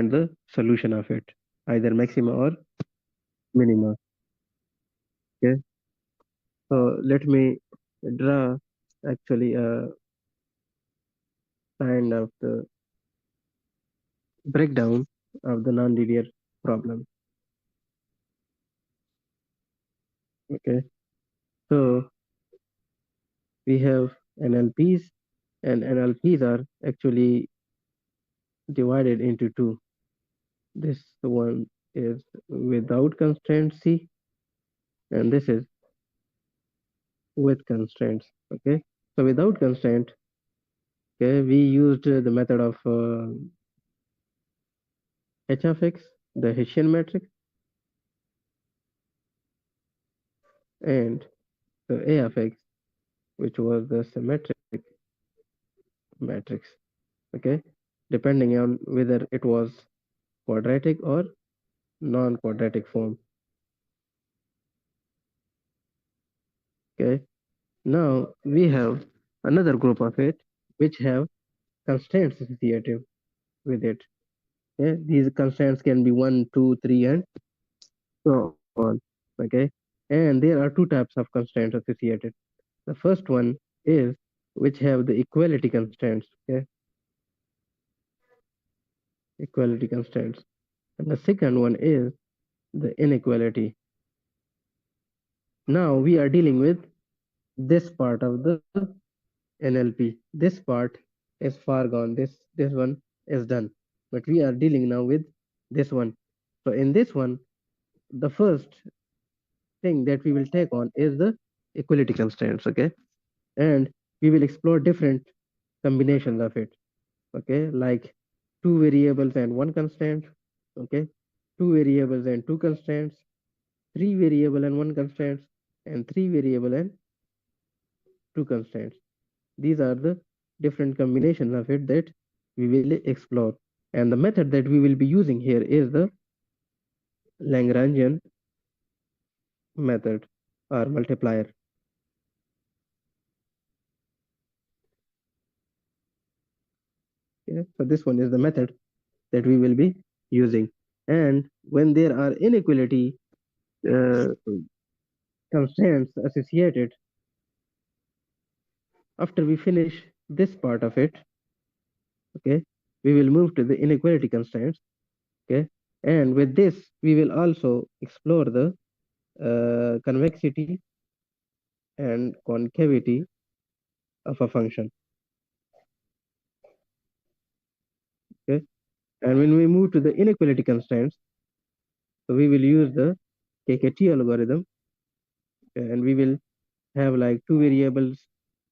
find the solution of it, either maxima or minima. Okay, so let me draw actually a kind of the breakdown of the nonlinear problem. Okay, so we have NLPs, and NLPs are actually divided into two. This one is without constraint C, and this is with constraints. Okay, so without constraint, okay, we used the method of h of x, the Hessian matrix, and the a of x, which was the symmetric matrix. Okay, depending on whether it was quadratic or non-quadratic form. Okay, now we have another group of it which have constraints associated with it. Okay, these constraints can be 1, 2, 3, and so on. Okay, and there are two types of constraints associated. The first one is which have the equality constraints. Okay, equality constraints, and the second one is the inequality. Now we are dealing with this part of the NLP. This part is far gone. This one is done, but we are dealing now with this one. So in this one, the first thing that we will take on is the equality constraints. Okay, and we will explore different combinations of it. Okay, like two variables and one constraint. Okay, two variables and two constraints, three variable and one constraints, and three variable and two constraints. These are the different combinations of it that we will explore. And the method that we will be using here is the Lagrangian method or multiplier. Okay, so this one is the method that we will be using. And when there are inequality uh, constraints associated, after we finish this part of it, okay, we will move to the inequality constraints. Okay, and with this we will also explore the convexity and concavity of a function. Okay, and when we move to the inequality constraints, so we will use the KKT algorithm, and we will have like two variables,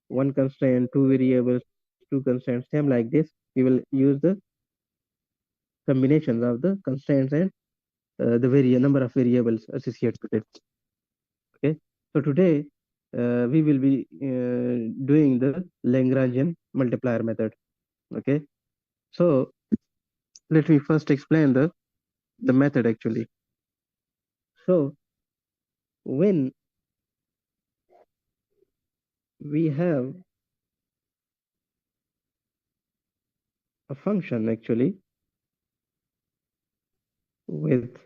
one constraint, two variables, two constraints, same like this. We will use the combinations of the constraints and the number of variables associated with it. Okay, so today we will be doing the Lagrangian multiplier method. Okay, so let me first explain the method actually. So when we have a function actually with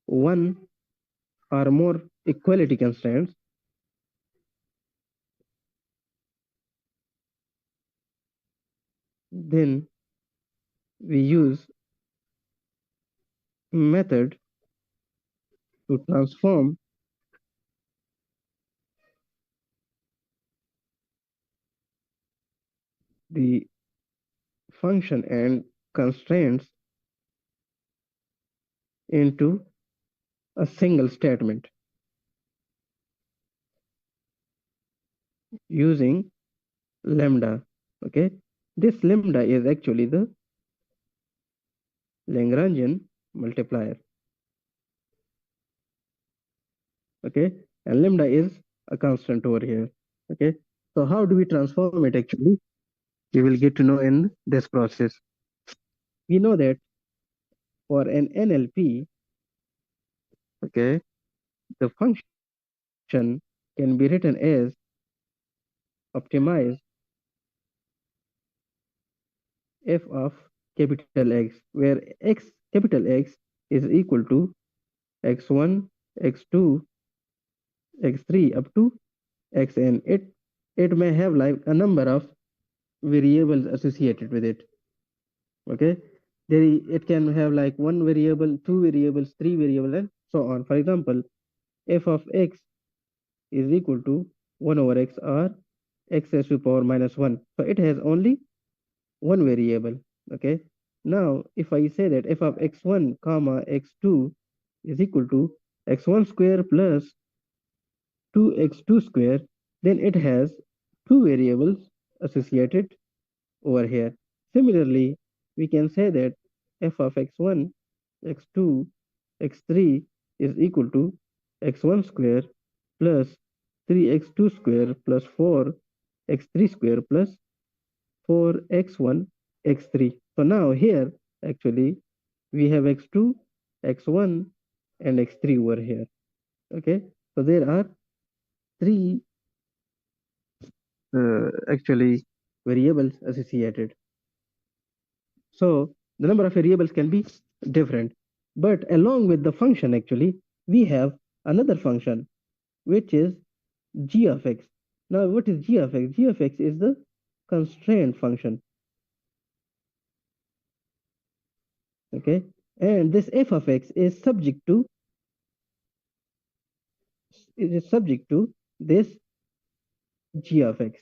one or more equality constraints, then we use method to transform the function and constraints into a single statement using lambda. Okay, this lambda is actually the Lagrangian multiplier. Okay, and lambda is a constant over here. Okay, so how do we transform it actually? We will get to know in this process. We know that for an NLP, okay, the function can be written as optimize f of capital X, where capital X is equal to x1, x2, x3 up to xn. It may have like a number of variables associated with it. Okay, it can have like one variable, two variables, three variables, and so on. For example, f of x is equal to 1 over x, or x raised to the power minus 1. So it has only one variable. Okay, now if I say that f of x1 comma x2 is equal to x1 square plus 2x2 square, then it has two variables associated over here. Similarly, we can say that f of x1, x2, x3 is equal to x1 square plus 3x2 square plus 4x3 square plus 4x1, x3. So now here actually we have x2, x1 and x3 over here. Okay, so there are three actually variables associated. So the number of variables can be different, but along with the function actually we have another function which is g of x. Now what is g of x? G of x is the constraint function. Okay, and this f of x is subject to this g of x.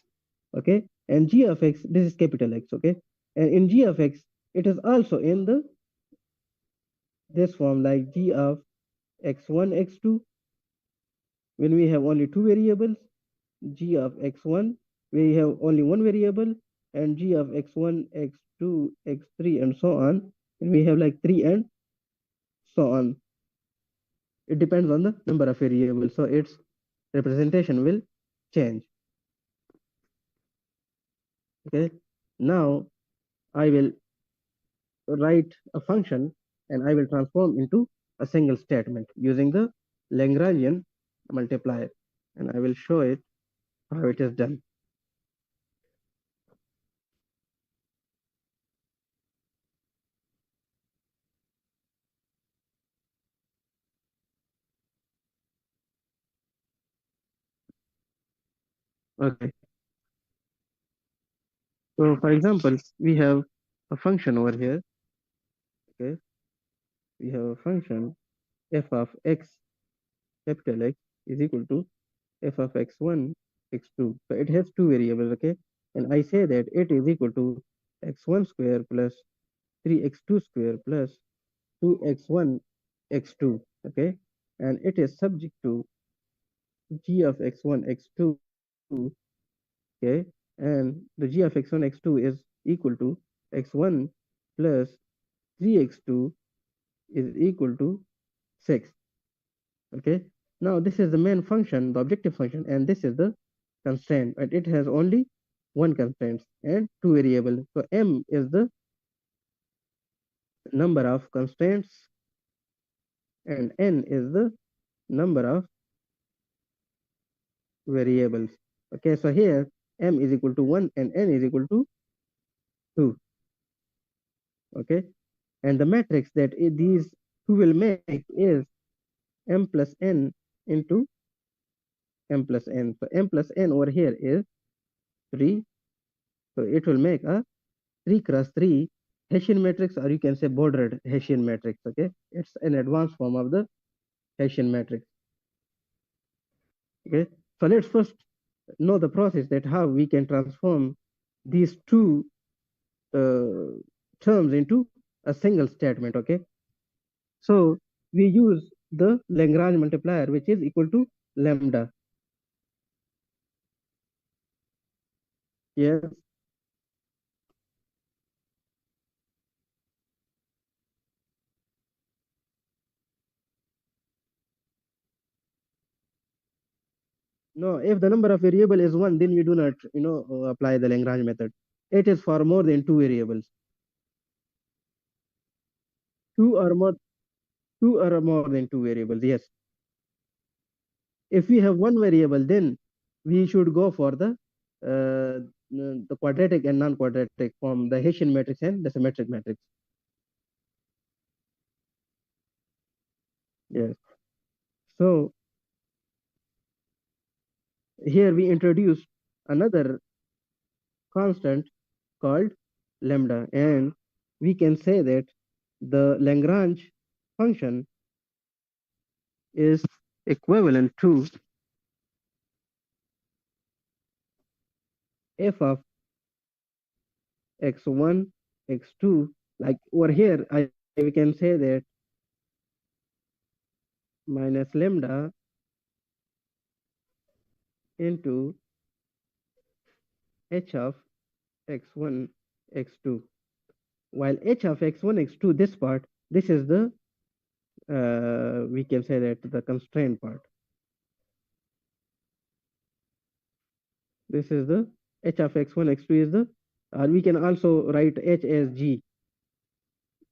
Okay, and g of x, this is capital X. Okay, and in g of x it is also in the this form like g of x1 x2 when we have only two variables, g of x1 we have only one variable, and g of x1 x2 x3 and so on, and we have like three and so on. It depends on the number of variables, so its representation will change. Okay, now I will write a function and I will transform into a single statement using the Lagrangian multiplier, and I will show it how it is done. Okay, so for example, we have a function over here. Okay, we have a function f of x, capital X, is equal to f of x1, x2. So it has two variables. Okay, and I say that it is equal to x1 square plus 3x2 square plus 2x1 x2. Okay, and it is subject to g of x1 x2. Okay, and the g of x1 x2 is equal to x1 plus 3x2 is equal to 6. Okay, now this is the main function, the objective function, and this is the constraint, and it has only one constraint and two variables. So m is the number of constraints and n is the number of variables. Okay, so here m is equal to 1 and n is equal to 2. Okay, and the matrix that these two will make is m plus n into m plus n. So m plus n over here is 3. So it will make a 3 cross 3 Hessian matrix, or you can say bordered Hessian matrix. Okay, it's an advanced form of the Hessian matrix. Okay, so let's first know the process that how we can transform these two terms into a single statement. Okay, so we use the Lagrange multiplier, which is equal to lambda. Yes. No, if the number of variable is one, then we do not, apply the Lagrange method. It is for more than two variables. Two or more, two or more than two variables. Yes. If we have one variable, then we should go for the the quadratic and non-quadratic form, the Hessian matrix and the symmetric matrix. Yes. So here we introduce another constant called lambda, and we can say that the Lagrange function is equivalent to f of x1, x2. Like over here, we can say that minus lambda into h of x1, x2. While h of x1, x2, this part, this is the, we can say that the constraint part. This is the h of x1, x2 is the, we can also write h as g,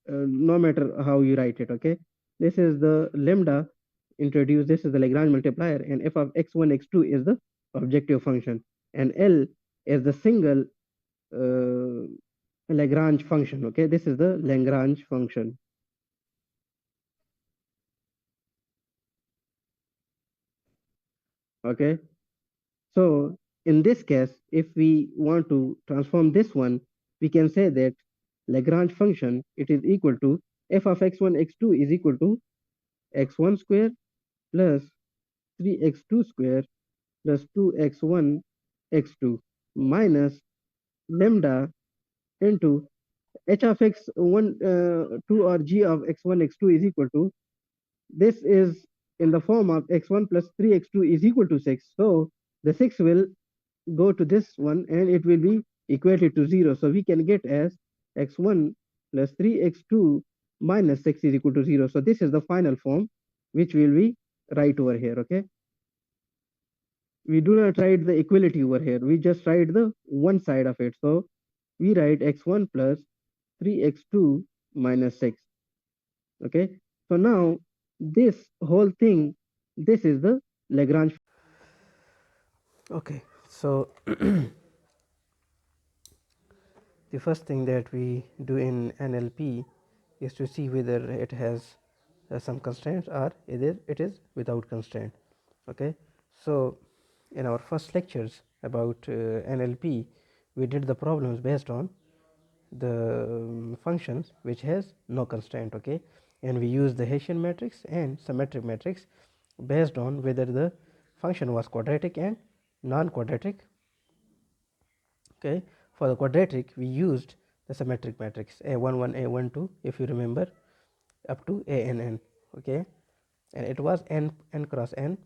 no matter how you write it, okay? This is the lambda introduced, this is the Lagrange multiplier, and f of x1, x2 is the objective function, and L is the single Lagrange function, okay? This is the Lagrange function. Okay, so in this case, if we want to transform this one, we can say that Lagrange function, it is equal to f of x1, x2 is equal to x1 square plus 3x2 square plus 2x1 x2 minus lambda into h of x1, 2 or g of x1, x2 is equal to, this is in the form of x1 plus 3x2 is equal to 6. So the 6 will go to this one and it will be equated to 0. So we can get as x1 plus 3x2 minus 6 is equal to 0. So this is the final form which will be right over here, okay? We do not write the equality over here. We just write the one side of it. So we write x1 plus 3x2 minus 6, okay? So now this whole thing, this is the Lagrange. Okay, so the first thing that we do in NLP is to see whether it has some constraints or either it is without constraint. Okay, so in our first lectures about NLP, we did the problems based on the functions which has no constraint. Okay, and we use the Hessian matrix and symmetric matrix based on whether the function was quadratic and non-quadratic. Okay, for the quadratic we used the symmetric matrix a11, a12, if you remember, up to ann. Okay, and it was n cross n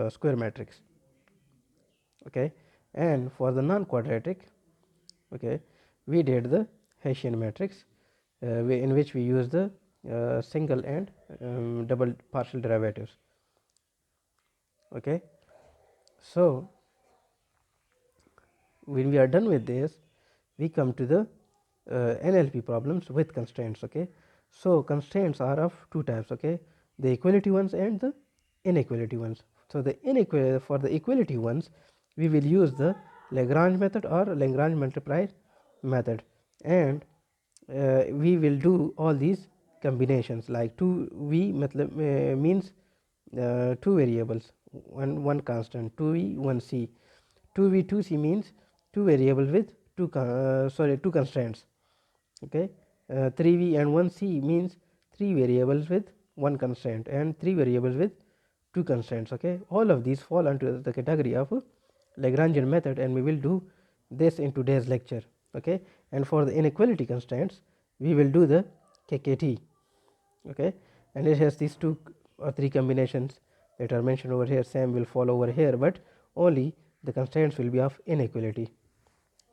square matrix. Okay, and for the non-quadratic, okay, we did the Hessian matrix in which we use the single and double partial derivatives. Okay, so when we are done with this, we come to the NLP problems with constraints. Okay, so constraints are of two types. Okay, the equality ones and the inequality ones. So the for the equality ones, we will use the Lagrange method or Lagrange multiplier method, and we will do all these combinations, like 2v means two variables, one constant, 2v 1c, 2v 2c means two variables with two constraints. Okay, 3v and 1c means three variables with one constraint and three variables with two constraints. Okay, all of these fall under the category of Lagrangian method, and we will do this in today's lecture. Okay, and for the inequality constraints we will do the KKT. Okay, and it has these two or three combinations that are mentioned over here. Same will follow over here, but only the constraints will be of inequality.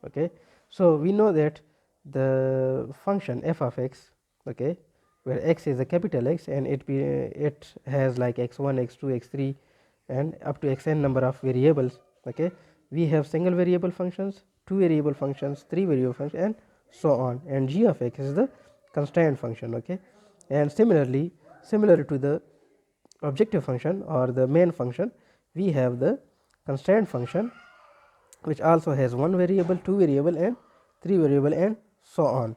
Okay, so we know that the function f of x, okay, where x is a capital X and it has like x1, x2, x3 and up to xn number of variables. Okay, we have single variable functions, two variable functions, three variable functions, and so on, and g of x is the constraint function. Okay, and similarly, similar to the objective function or the main function, we have the constraint function which also has 1 variable, 2 variable and 3 variable and so on.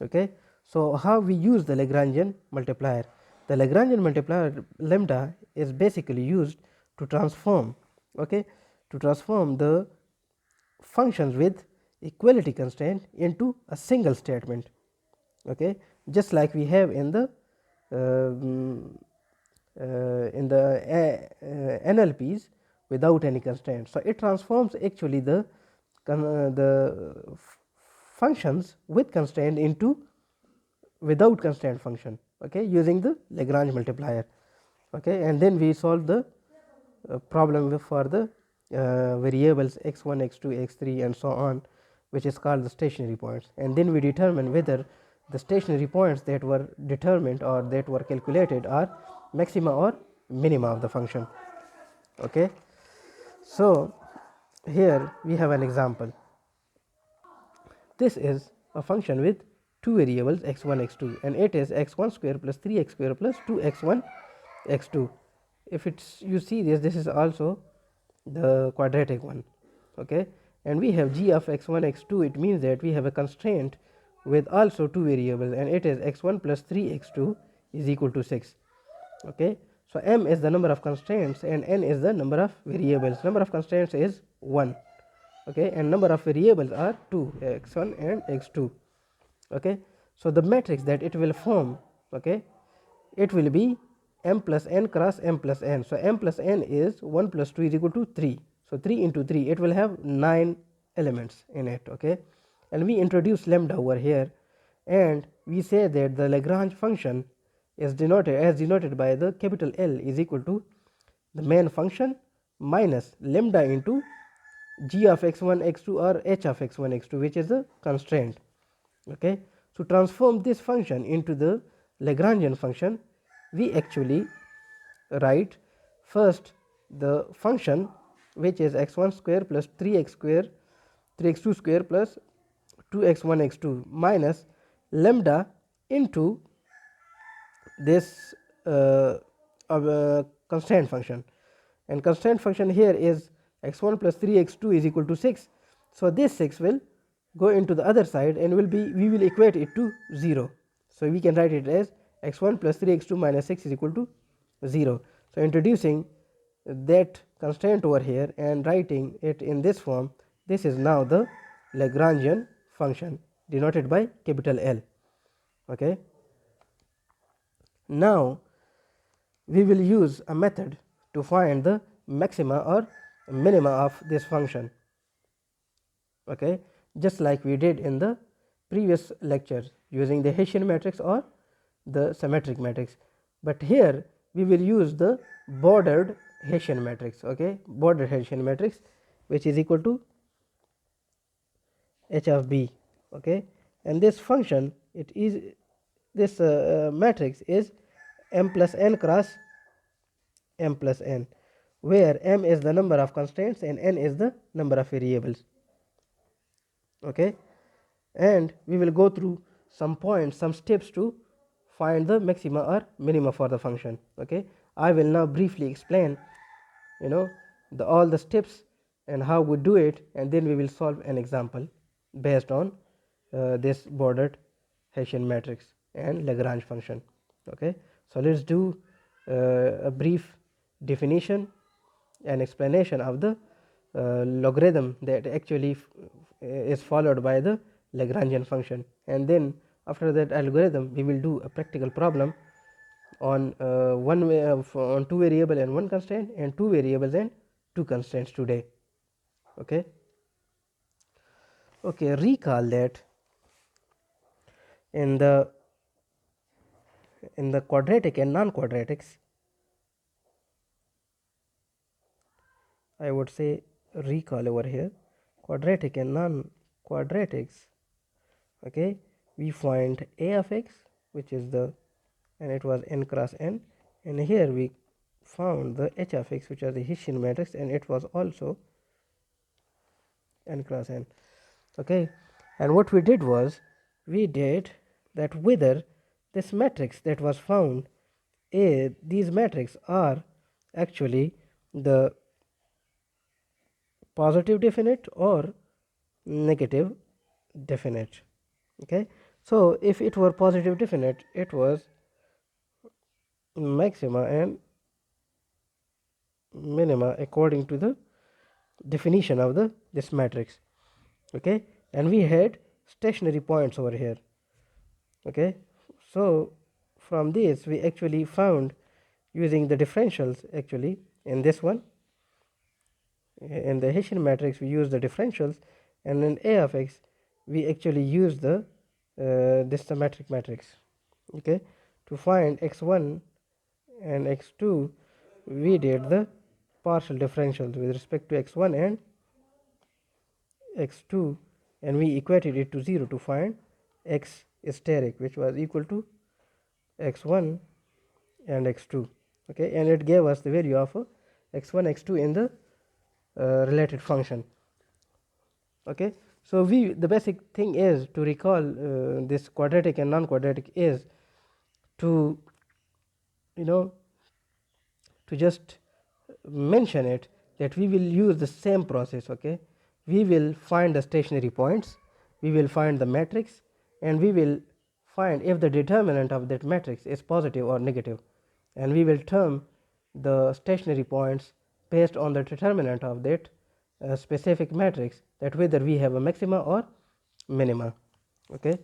Okay. So, how we use the Lagrangian multiplier? The Lagrangian multiplier lambda is basically used to transform, okay, to transform the functions with equality constraint into a single statement, okay, just like we have in the NLPs without any constraint. So, it transforms actually the functions with constraint into without constraint function, okay, using the Lagrange multiplier, okay, and then we solve the problem for the variables x1, x2, x3 and so on, which is called the stationary points, and then we determine whether the stationary points that were determined or that were calculated are maxima or minima of the function. Okay. So, here we have an example. This is a function with two variables x1, x2, and it is x1 square plus 3x square plus 2x1, x2. If it's you see this is also the quadratic one, okay, and we have g of x1, x2. It means that we have a constraint with also two variables, and it is x1 plus 3x2 is equal to 6. Okay. So, m is the number of constraints and n is the number of variables. Number of constraints is 1, okay, and number of variables are 2, x1 and x2. Okay. So, the matrix that it will form, okay, it will be m plus n cross m plus n. So, m plus n is 1 plus 2 is equal to 3. So, 3 into 3 it will have 9 elements in it, okay, and we introduce lambda over here, and we say that the Lagrange function is denoted by the capital L is equal to the main function minus lambda into g of x1 x2 or h of x1 x2, which is the constraint. Okay. To transform this function into the Lagrangian function, we actually write first the function which is x1 square plus 3x square 3x2 square plus 2x1 x2 minus lambda into this constraint function, and constraint function here is x1 plus 3x2 is equal to 6. So, this 6 will go into the other side and we will equate it to 0. So, we can write it as x1 plus 3x2 minus 6 is equal to 0. So, introducing that constraint over here and writing it in this form, this is now the Lagrangian function denoted by capital L. Okay. Now, we will use a method to find the maxima or minima of this function, okay, just like we did in the previous lectures using the Hessian matrix or the symmetric matrix, but here we will use the bordered Hessian matrix, okay, bordered Hessian matrix, which is equal to h of b, okay, and this function it is this matrix is m plus n cross m plus n, where m is the number of constraints and n is the number of variables. Okay, and we will go through some points, some steps to find the maxima or minima for the function. Okay, I will now briefly explain, all the steps and how we do it, and then we will solve an example based on this bordered Hessian matrix and Lagrange function. Okay, so let's do a brief definition and explanation of the logarithm that actually is followed by the Lagrangian function, and then after that algorithm we will do a practical problem on on two variable and one constraint, and two variables and two constraints today. Okay. Okay, recall that in the quadratic and non-quadratics, I would say recall over here, quadratic and non-quadratics, okay, we find a of x, which is the, and it was n cross n, and here we found the h of x, which was the Hessian matrix, and it was also n cross n. Okay, and what we did was we did that whether this matrix that was found, these matrices are actually the positive definite or negative definite. Okay, so if it were positive definite, it was maxima and minima according to the definition of this matrix. Okay, and we had stationary points over here. Okay, so from this we actually found, using the differentials, actually in this one, in the Hessian matrix we use the differentials, and in A of x we actually use the this symmetric matrix. Okay, to find x1 and x2 we did the partial differentials with respect to x1 and x2, and we equated it to 0 to find x steric, which was equal to x1 and x2. Okay, and it gave us the value of x1 x2 in the related function. Okay, so the basic thing is to recall this quadratic and non-quadratic is to to just mention it that we will use the same process. Okay, we will find the stationary points, we will find the matrix, and we will find if the determinant of that matrix is positive or negative, and we will term the stationary points based on the determinant of that specific matrix, that whether we have a maxima or minima. Okay,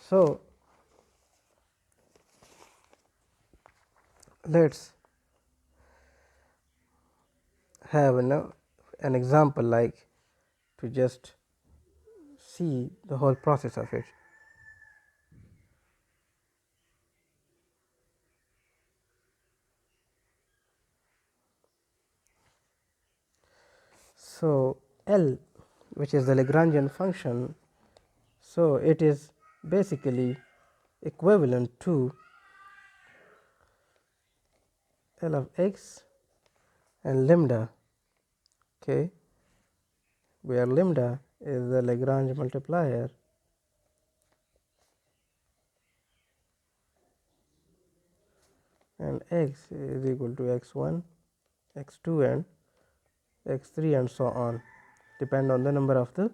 so let's have an example, like to just see the whole process of it. So L, which is the Lagrangian function, so it is basically equivalent to L of x and lambda. Okay, where lambda is the Lagrange multiplier and x is equal to x1, x2 and x3 and so on, depend on the number of the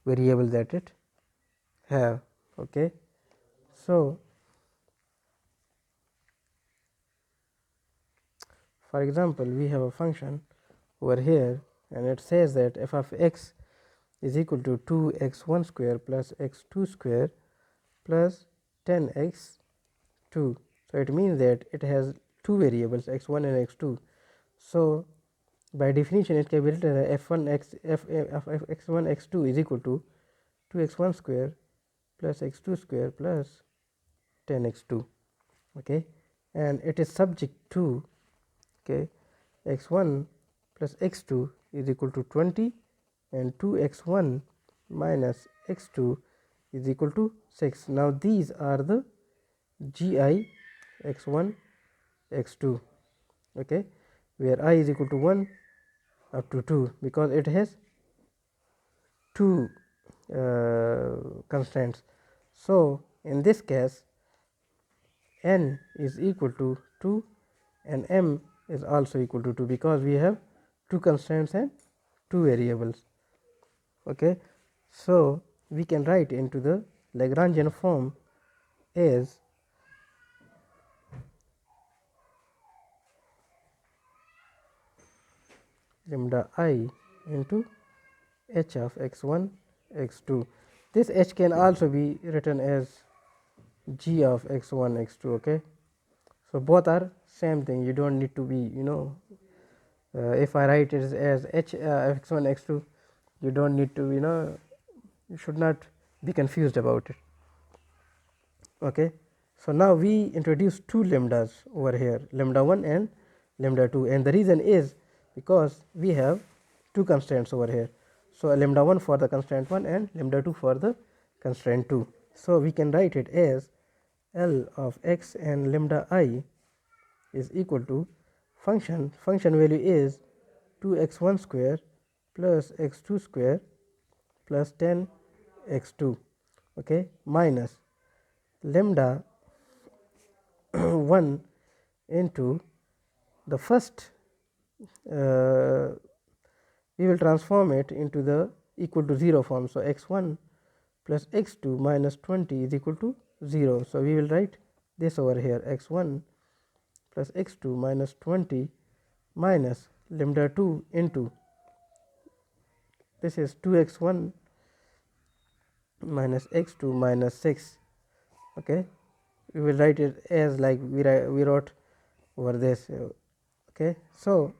variables that it have. Okay, so for example we have a function over here, and it says that f of x is equal to 2x1 square plus x2 square plus 10x2. So it means that it has two variables, x1 and x2. So by definition it can be written as f1 x1 x2 is equal to 2x1 square plus x2 square plus 10x2. Okay, and it is subject to, okay, x1 plus x2 is equal to 20 and 2x1 minus x2 is equal to 6. Now these are the gi x1 x2. Okay, where I is equal to 1 up to 2, because it has two constraints. So in this case n is equal to 2 and m is also equal to 2, because we have two constraints and two variables. Okay, so we can write into the Lagrangian form as lambda I into h of x1 x2. This h can also be written as g of x1 x2. Okay, so both are same thing, you don't need to be if I write it as h x1 x2, you don't need to you should not be confused about it. Okay, so now we introduce two lambdas over here, lambda 1 and lambda 2, and the reason is because we have two constraints over here. So lambda 1 for the constraint 1 and lambda 2 for the constraint 2. So we can write it as L of x and lambda I is equal to function value is 2x1 square plus x2 square plus 10x2, okay, minus lambda 1 into the first we will transform it into the equal to 0 form. So, x1 plus x2 minus 20 is equal to 0. So, we will write this over here, x1 plus x2 minus 20 minus lambda 2 into this is 2x1 minus x2 minus 6. Okay, we will write it as like we wrote over this. Okay, so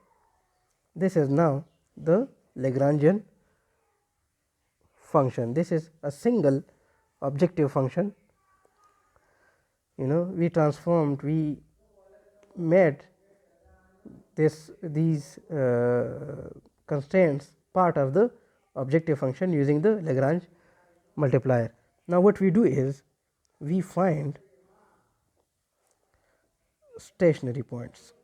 this is now the Lagrangian function. This is a single objective function. We transformed, we made these constraints part of the objective function using the Lagrange multiplier. Now, what we do is we find stationary points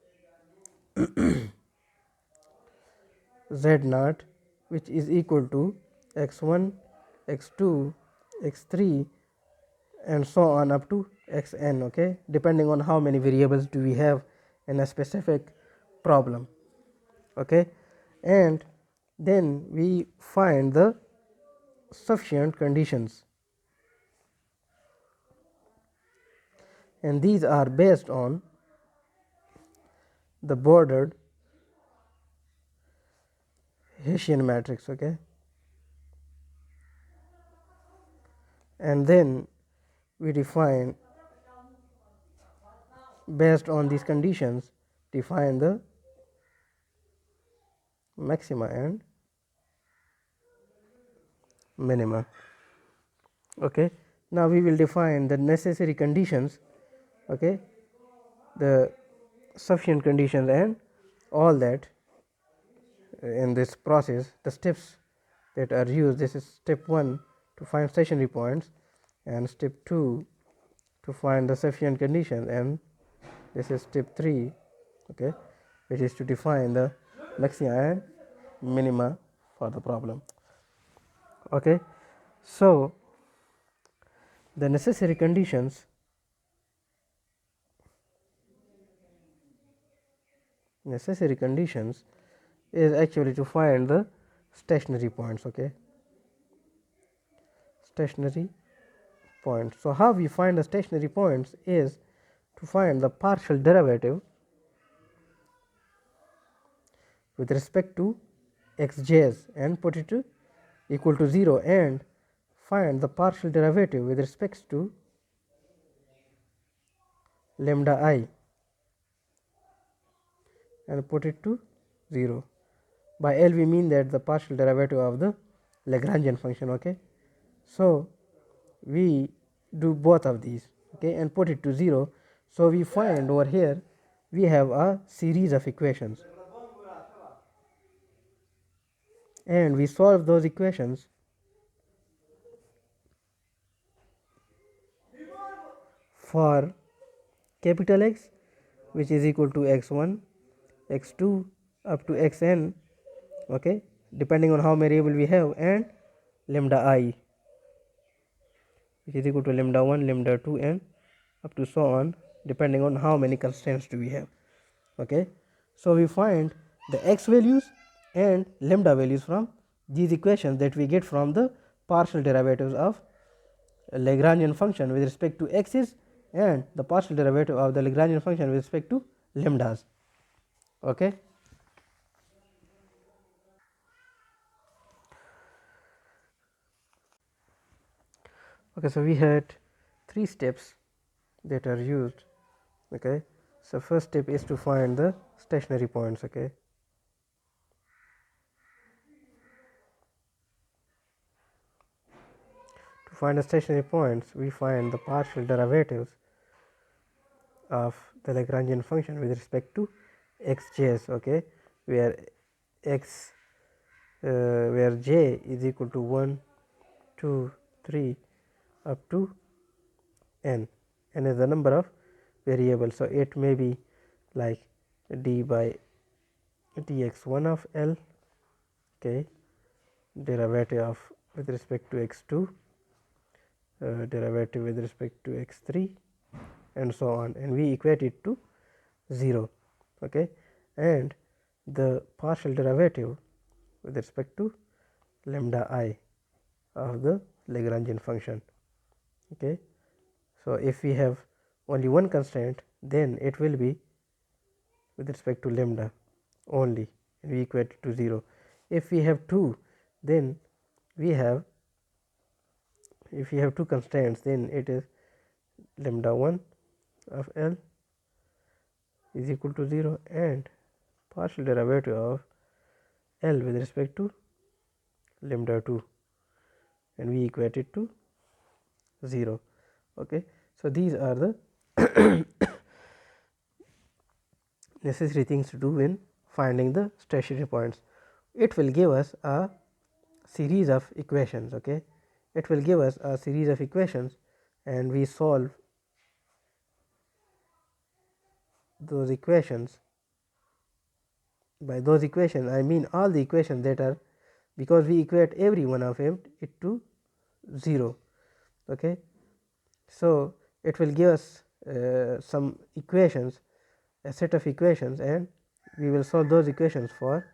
z naught, which is equal to x1, x2, x3 and so on up to xn, okay, depending on how many variables do we have in a specific problem. Okay, and then we find the sufficient conditions, and these are based on the bordered Hessian matrix. Okay, and then we define, based on these conditions, define the maxima and minima. Okay, now we will define the necessary conditions, okay, the sufficient conditions and all that in this process, the steps that are used. This is step 1 to find stationary points, and step 2 to find the sufficient conditions, and this is step 3, okay, which is to define the maxima and minima for the problem. Okay, so the necessary conditions is actually to find the stationary points. Okay, stationary points. So, how we find the stationary points is to find the partial derivative with respect to xj's and put it equal to 0, and find the partial derivative with respect to lambda I and put it to 0. By L we mean that the partial derivative of the Lagrangian function. Okay, so we do both of these, okay, and put it to 0. So, we find over here we have a series of equations, and we solve those equations for capital X, which is equal to x1, x2 up to xn, okay, depending on how many variable we have, and lambda I, which is equal to lambda 1, lambda 2 and up to so on, depending on how many constraints do we have. Okay, so we find the x values and lambda values from these equations that we get from the partial derivatives of a Lagrangian function with respect to x's and the partial derivative of the Lagrangian function with respect to lambdas. Okay. Okay, so we had 3 steps that are used. Okay, so first step is to find the stationary points. Okay, to find the stationary points, we find the partial derivatives of the Lagrangian function with respect to xj's. Okay, where x where j is equal to 1, 2, 3 up to n is the number of variables. So, it may be like d by dx1 of L, okay, derivative of with respect to x2, derivative with respect to x3 and so on, and we equate it to 0. Okay, and the partial derivative with respect to lambda I of the Lagrangian function. Okay. So, if we have only one constraint, then it will be with respect to lambda only, and we equate it to 0. If we have two, then we have, if we have two constraints, then it is lambda 1 of L is equal to 0 and partial derivative of L with respect to lambda 2, and we equate it to 0. Okay. So, these are the necessary things to do in finding the stationary points. It will give us a series of equations. Okay. It will give us a series of equations, and we solve those equations. By those equations, I mean all the equations that are, because we equate every one of it to 0. Okay. So, it will give us some equations, a set of equations, and we will solve those equations for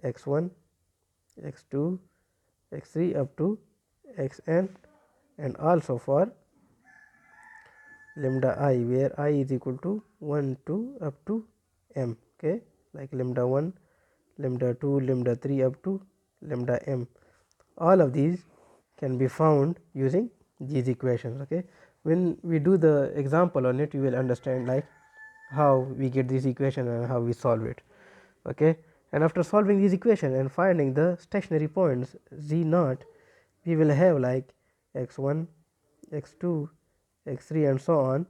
x 1, x 2, x 3 up to x n, and also for lambda I, where I is equal to 1 to up to m. Okay, like lambda 1, lambda 2, lambda 3 up to lambda m. All of these can be found using these equations. Okay, when we do the example on it, you will understand like how we get this equation and how we solve it. Okay, and after solving these equation and finding the stationary points z naught, we will have like x 1, x 2, x 3 and so on.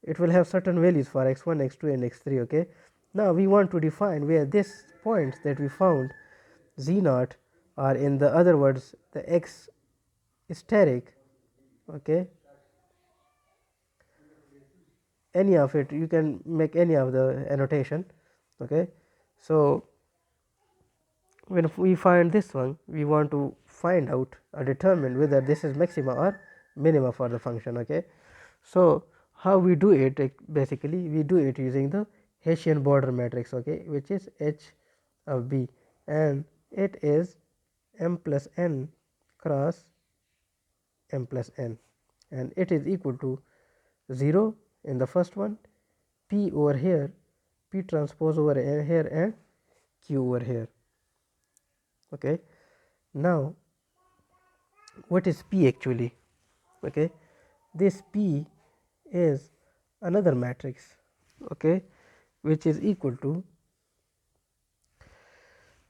It will have certain values for x 1, x 2 and x 3. Okay, now we want to define where these points that we found z naught are, in the other words the x steric. Okay, any of it, you can make any of the annotation. Okay, so when we find this one, we want to find out or determine whether this is maxima or minima for the function. Okay, so how we do it, basically we do it using the Hessian border matrix. Okay, which is H of B, and it is m plus n cross m plus n, and it is equal to 0 in the first one, p over here, p transpose over here, and q over here. Okay, now what is p actually? Okay, this p is another matrix, okay, which is equal to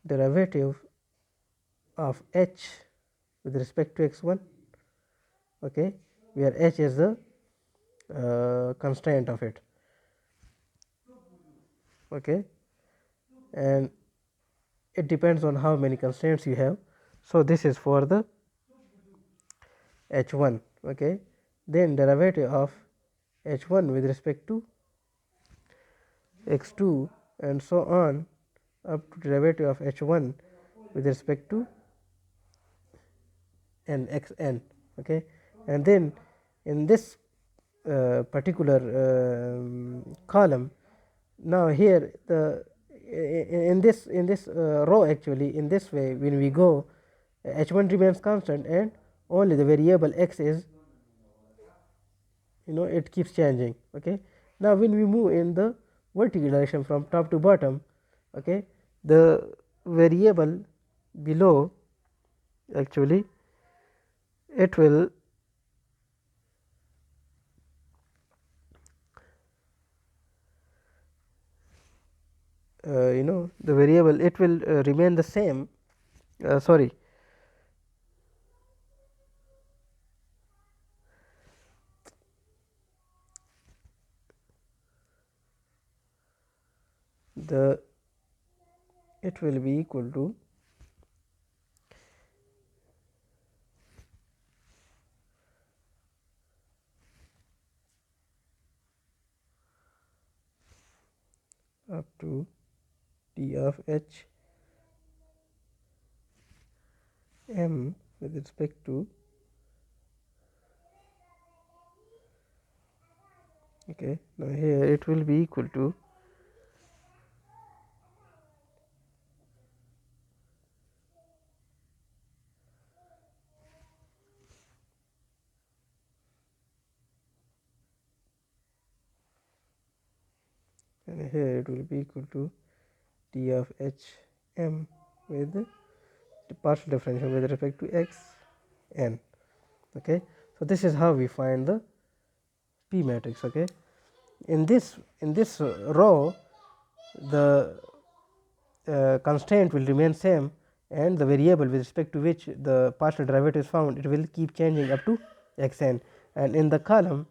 derivative of h with respect to x 1, okay, where h is the constraint of it. Okay, and it depends on how many constraints you have. So, this is for the h 1. Okay, then derivative of h 1 with respect to x 2 and so on up to derivative of h 1 with respect to n x n. Okay, and then in this particular column, now here the in this row, actually in this way, when we go, h 1 remains constant and only the variable x is, it keeps changing. Okay, now when we move in the vertical direction from top to bottom, okay, the variable below, actually it will the variable, it will remain the same. Sorry, the it will be equal to up to d of h m with respect to, okay, now here it will be equal to and here it will be equal to d of hm with the partial differential with respect to x n. Okay, so this is how we find the P matrix. Okay, in this row the constraint will remain same, and the variable with respect to which the partial derivative is found, it will keep changing up to xn, and in the column,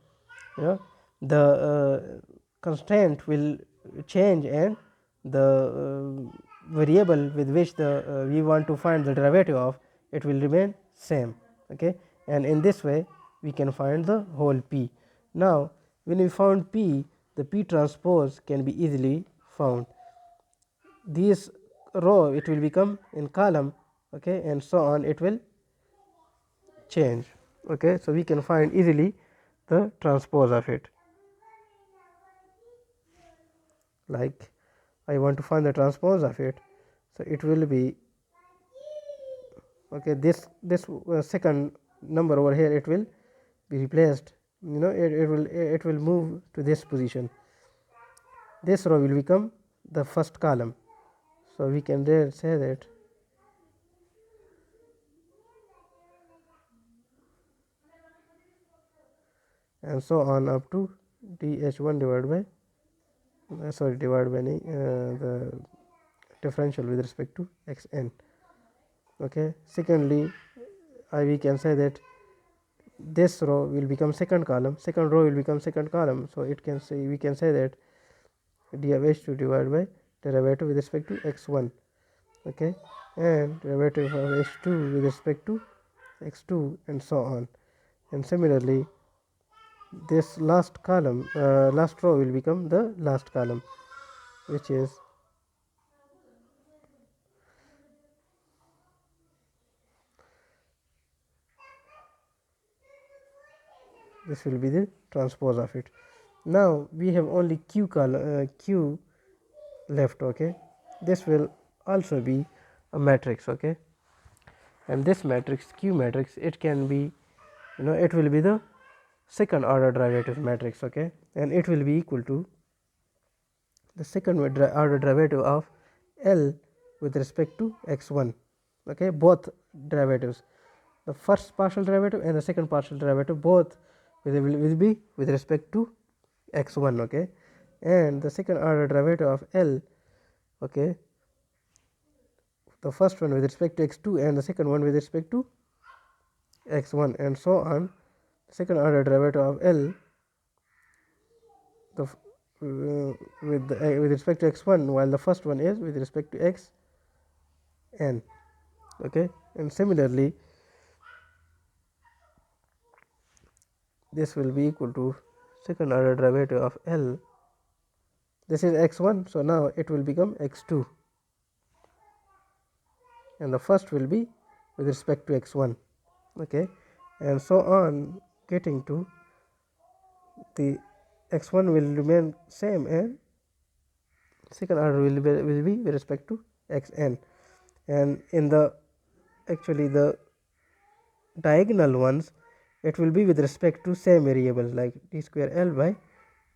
the constraint will change, and the variable with which the we want to find the derivative of, it will remain same. Okay, and in this way we can find the whole P. Now when we found P, the P transpose can be easily found. This row, it will become in column, okay, and so on, it will change. Okay, so we can find easily the transpose of it. Like I want to find the transpose of it, so it will be, okay, this second number over here, it will be replaced, it will move to this position. This row will become the first column, so we can there say that and so on up to dh1 divided by divided by the differential with respect to xn. Okay, secondly, we can say that this row will become second column, second row will become second column, so it can say, we can say that d of h2 divided by derivative with respect to x1, okay, and derivative of h2 with respect to x2, and so on. And similarly, this last column, last row will become the last column, which is this will be the transpose of it. Now we have only q column, q left. Okay, this will also be a matrix. Okay, and this matrix, q matrix, it can be, it will be the second order derivative matrix. Okay, and it will be equal to the second order derivative of L with respect to x1. Okay, both derivatives, the first partial derivative and the second partial derivative, both will be with respect to x1. Okay, and the second order derivative of L, okay, the first one with respect to x2 and the second one with respect to x1, and so on. The second order derivative of L, the with respect to x1, while the first one is with respect to xn. Okay, and similarly this will be equal to second order derivative of L, this is x1, so now it will become x2, and the first will be with respect to x1. Okay, and so on, getting to the x1 will remain same, and second order will be with respect to xn, and in the actually the diagonal ones, it will be with respect to same variables like d square L by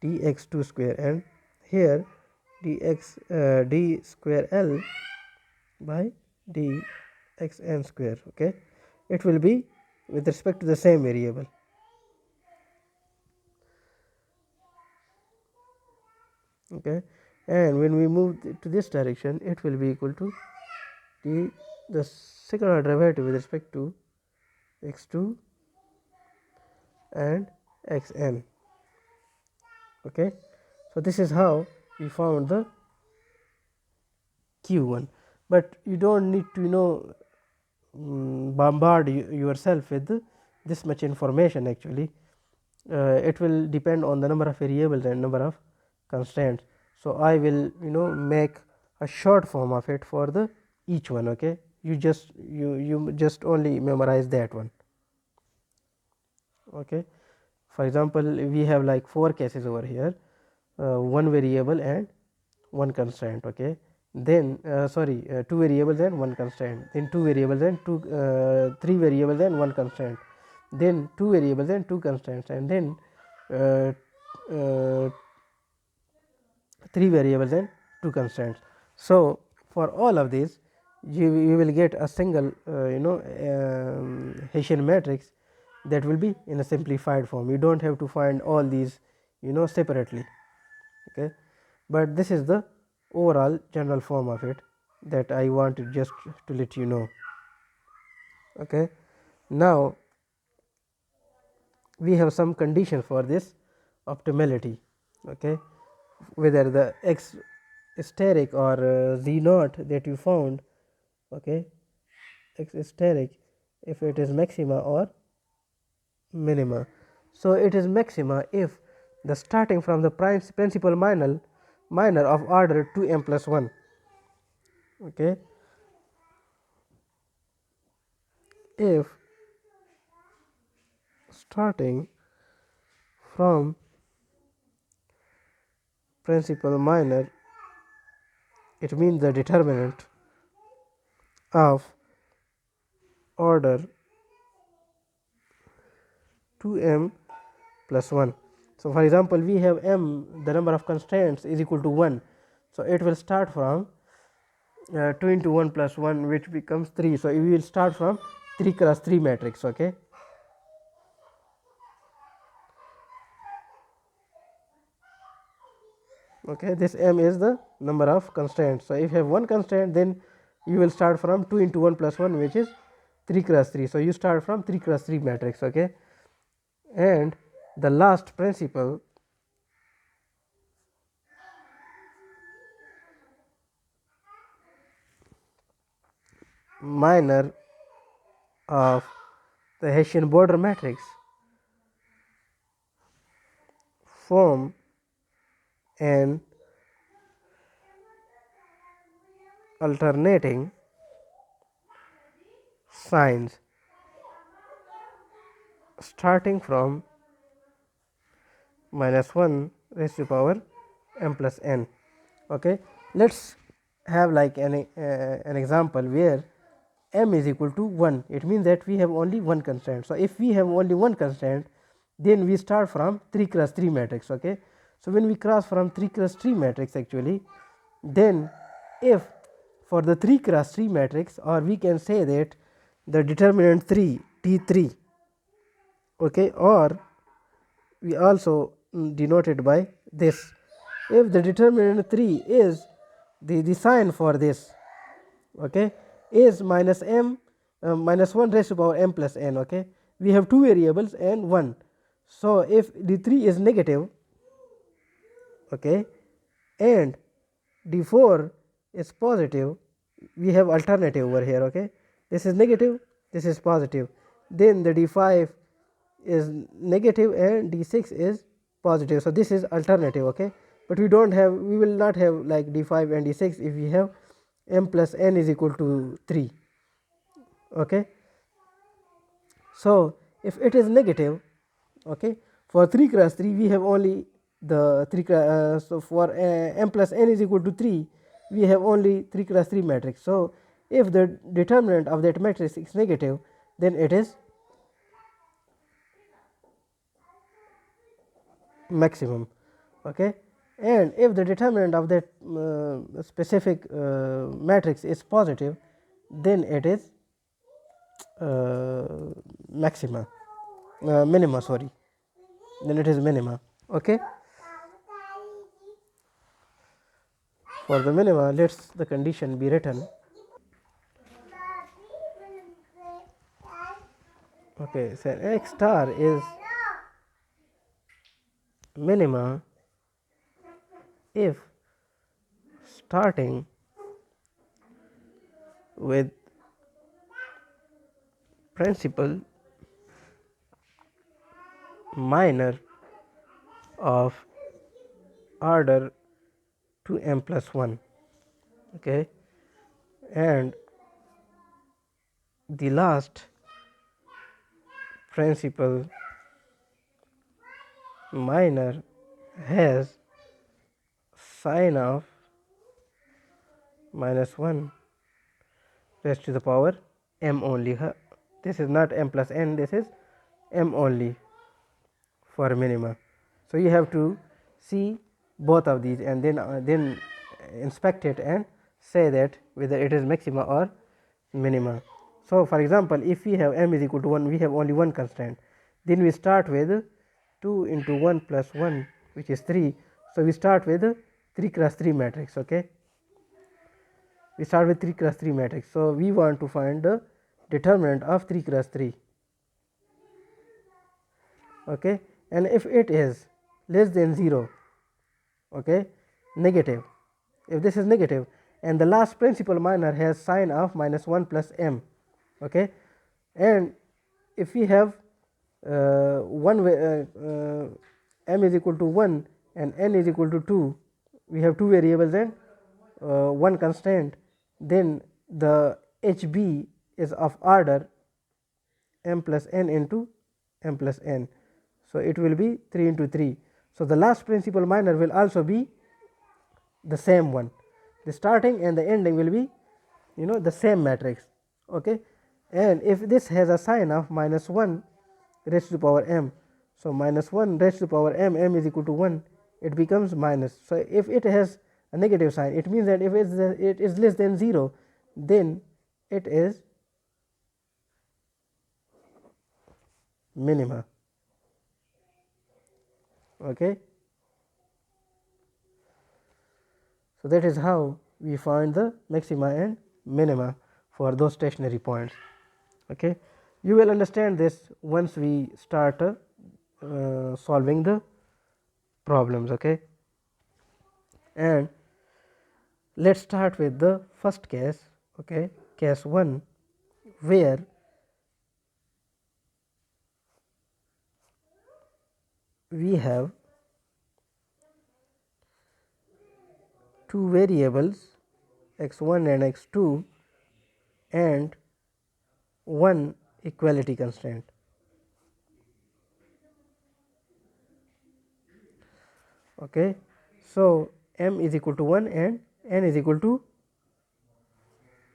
dx2 square, and here d square L by dxn square. Okay, it will be with respect to the same variable. Okay, and when we move to this direction, it will be equal to the second order derivative with respect to x2 and xn. Okay, so this is how we found the q1, but you don't need to bombard yourself with this much information. Actually, it will depend on the number of variables and number of constraints. So I will make a short form of it for the each one. Okay, you just only memorize that one. Okay, for example, we have like 4 cases over here, one variable and one constraint. Okay, then 2 variables and one constraint, then 2 variables and 3 variables and one constraint, then 2 variables and 2 constraints, and then 3 variables and 2 constants. So, for all of these you will get a single Hessian matrix that will be in a simplified form. You do not have to find all these separately, okay. But this is the overall general form of it that I wanted just to let you know, okay. Now, we have some condition for this optimality, okay. Whether the x steric or z naught that you found, okay, x steric, if it is maxima or minima. So, it is maxima if the starting from the principal minor of order 2m plus 1, okay. If starting from principal minor, it means the determinant of order 2m plus 1. So, for example, we have m, the number of constraints is equal to 1. So, it will start from 2 into 1 plus 1, which becomes 3. So, we will start from 3 cross 3 matrix, okay. Okay, this m is the number of constraints. So, if you have one constraint, then you will start from 2 into 1 plus 1, which is 3 cross 3. So, you start from 3 cross 3 matrix, okay. And the last principal minor of the Hessian border matrix form an alternating signs starting from minus 1 raised to power m plus n, okay. Let us have like an example where m is equal to 1, it means that we have only one constraint. So, if we have only one constraint, then we start from 3 cross 3 matrix, okay. So, when we cross from 3 cross 3 matrix actually, then if for the 3 cross 3 matrix, or we can say that the determinant 3 T 3, okay, or we also denoted by this. If the determinant 3 is the sign for this, okay, is minus m minus 1 raised to power m plus n, okay. We have two variables and 1. So, if the 3 is negative, okay, and the 4 is positive, we have alternative over here, okay. This is negative, this is positive, then the d5 is negative and d6 is positive. So, this is alternative, okay, but we do not have, we will not have like d5 and d6 if we have m plus n is equal to 3, okay. So, if it is negative, okay, for 3 cross 3 we have only the 3 so for m plus n is equal to 3, we have only 3 cross 3 matrix. So, if the determinant of that matrix is negative, then it is maximum, okay. And if the determinant of that specific matrix is positive, then it is maxima, minima, sorry, then it is minima, okay. For the minima, let us the condition be written, okay. So, x star is minima if starting with principal minor of order 2m plus 1, okay, and the last principal minor has sign of minus 1 raised to the power m only. This is not m plus n, this is m only for minima. So, you have to see both of these and then inspect it and say that whether it is maxima or minima. So, for example, if we have m is equal to 1, we have only one constraint, then we start with 2 into 1 plus 1, which is 3. So, we start with 3 cross 3 matrix. Okay, we start with 3 cross 3 matrix. So, we want to find the determinant of 3 cross 3. Okay, and if it is less than 0, okay, negative, if this is negative and the last principal minor has sign of minus 1 plus m, okay, and if we have m is equal to 1 and n is equal to 2, we have two variables and one constraint, then the HB is of order m plus n into m plus n. So, it will be 3 into 3. So, the last principal minor will also be the same one. The starting and the ending will be the same matrix. Okay, and if this has a sign of minus 1 raised to the power m, so minus 1 raised to the power m, m is equal to 1, it becomes minus. So, if it has a negative sign, it means that if it is less than 0, then it is minima. Okay. So, that is how we find the maxima and minima for those stationary points. Okay. You will understand this once we start solving the problems. Okay. And let us start with the first case. Okay. Case 1, where we have two variables x1 and x2 and one equality constraint. Okay. So, m is equal to 1 and n is equal to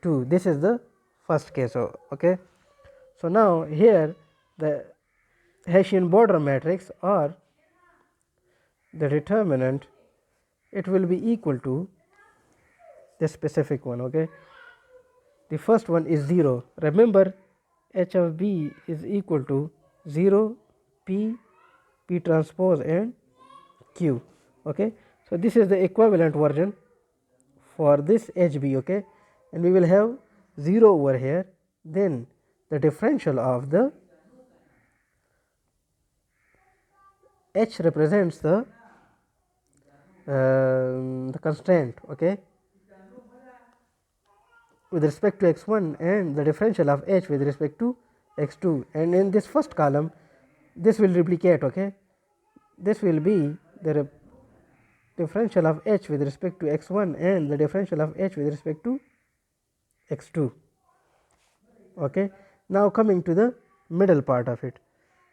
2. This is the first case. Okay. So, now here the Hessian border matrix or the determinant, it will be equal to the specific one. Okay. The first one is 0. Remember, h of b is equal to 0 p p transpose and q. Okay. So, this is the equivalent version for this hb. Okay, and we will have 0 over here, then the differential of the h represents the constraint. Okay, with respect to x1 and the differential of h with respect to x2, and in this first column this will replicate. Okay, this will be the differential of h with respect to x1 and the differential of h with respect to x2. Okay. Now, coming to the middle part of it,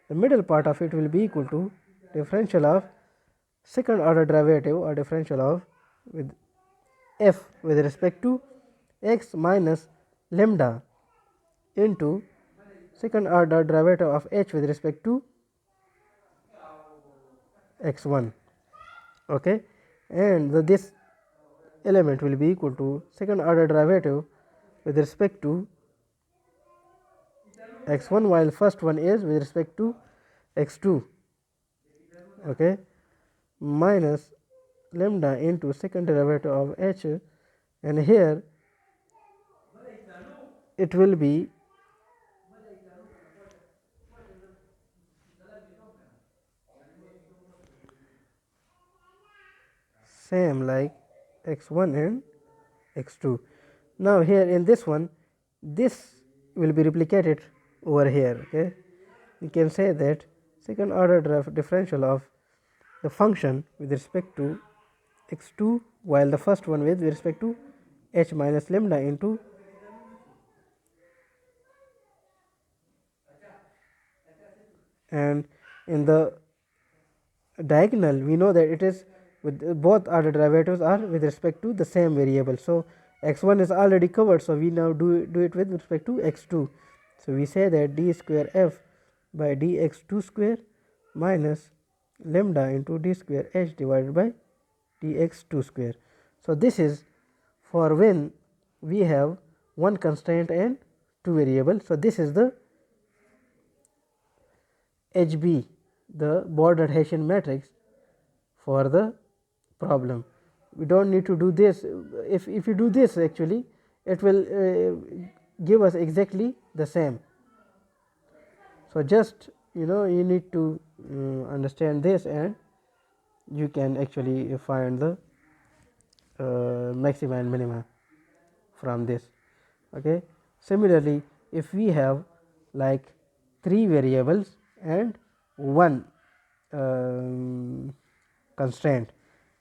the middle part of it will be equal to differential of second order derivative or differential of with f with respect to x minus lambda into second order derivative of h with respect to x1. Okay, and this element will be equal to second order derivative with respect to x1, while first one is with respect to x2. Okay, minus lambda into second derivative of h, and here it will be same like x1 and x2. Now, here in this one, this will be replicated over here. Okay, you can say that second order differential of the function with respect to x2, while the first one with respect to h minus lambda into and in the diagonal we know that it is with both order derivatives are with respect to the same variable. So, x1 is already covered. So, we now do it with respect to x2. So, we say that d square f by dx2 square minus lambda into d square h divided by dx2 square. So this is for when we have one constraint and two variables. So this is the HB, the bordered Hessian matrix for the problem. We do not need to do this. If you do this, actually it will give us exactly the same. So just you need to understand this, and you can actually find the maxima and minima from this. Okay. Similarly, if we have like three variables and one constraint,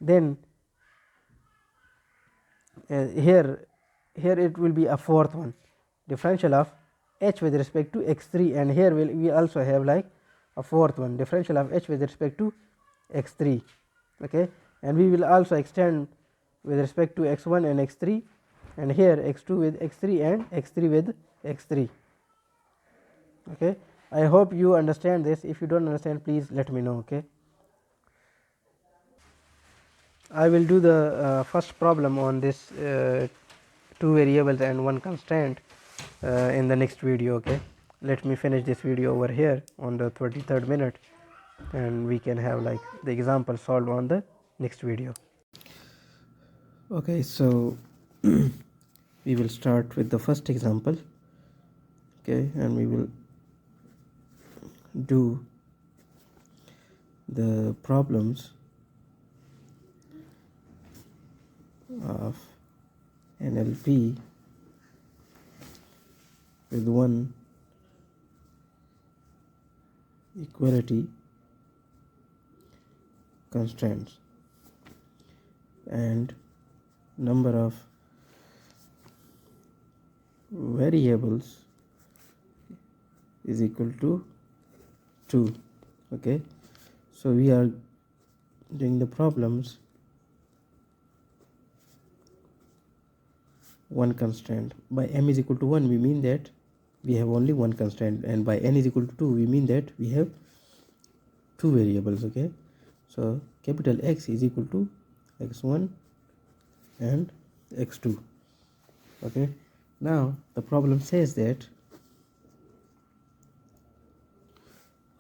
then here it will be a fourth one, differential of h with respect to x3, and here we also have like a fourth one, differential of h with respect to x3. Okay. And we will also extend with respect to x1 and x3, and here x2 with x3 and x3 with x3. Okay. I hope you understand this. If you do not understand, please let me know. Okay. I will do the first problem on this two variables and one constraint in the next video. Okay. Let me finish this video over here on the 23rd minute, and we can have like the example solved on the next video. Okay, so we will start with the first example. Okay, and we will do the problems of NLP with one equality constraints and number of variables is equal to 2. Okay, so we are doing the problems one constraint. By m is equal to 1, we mean that we have only one constraint, and by n is equal to 2, we mean that we have two variables. Okay, so capital X is equal to x1 and x2. Okay, now the problem says that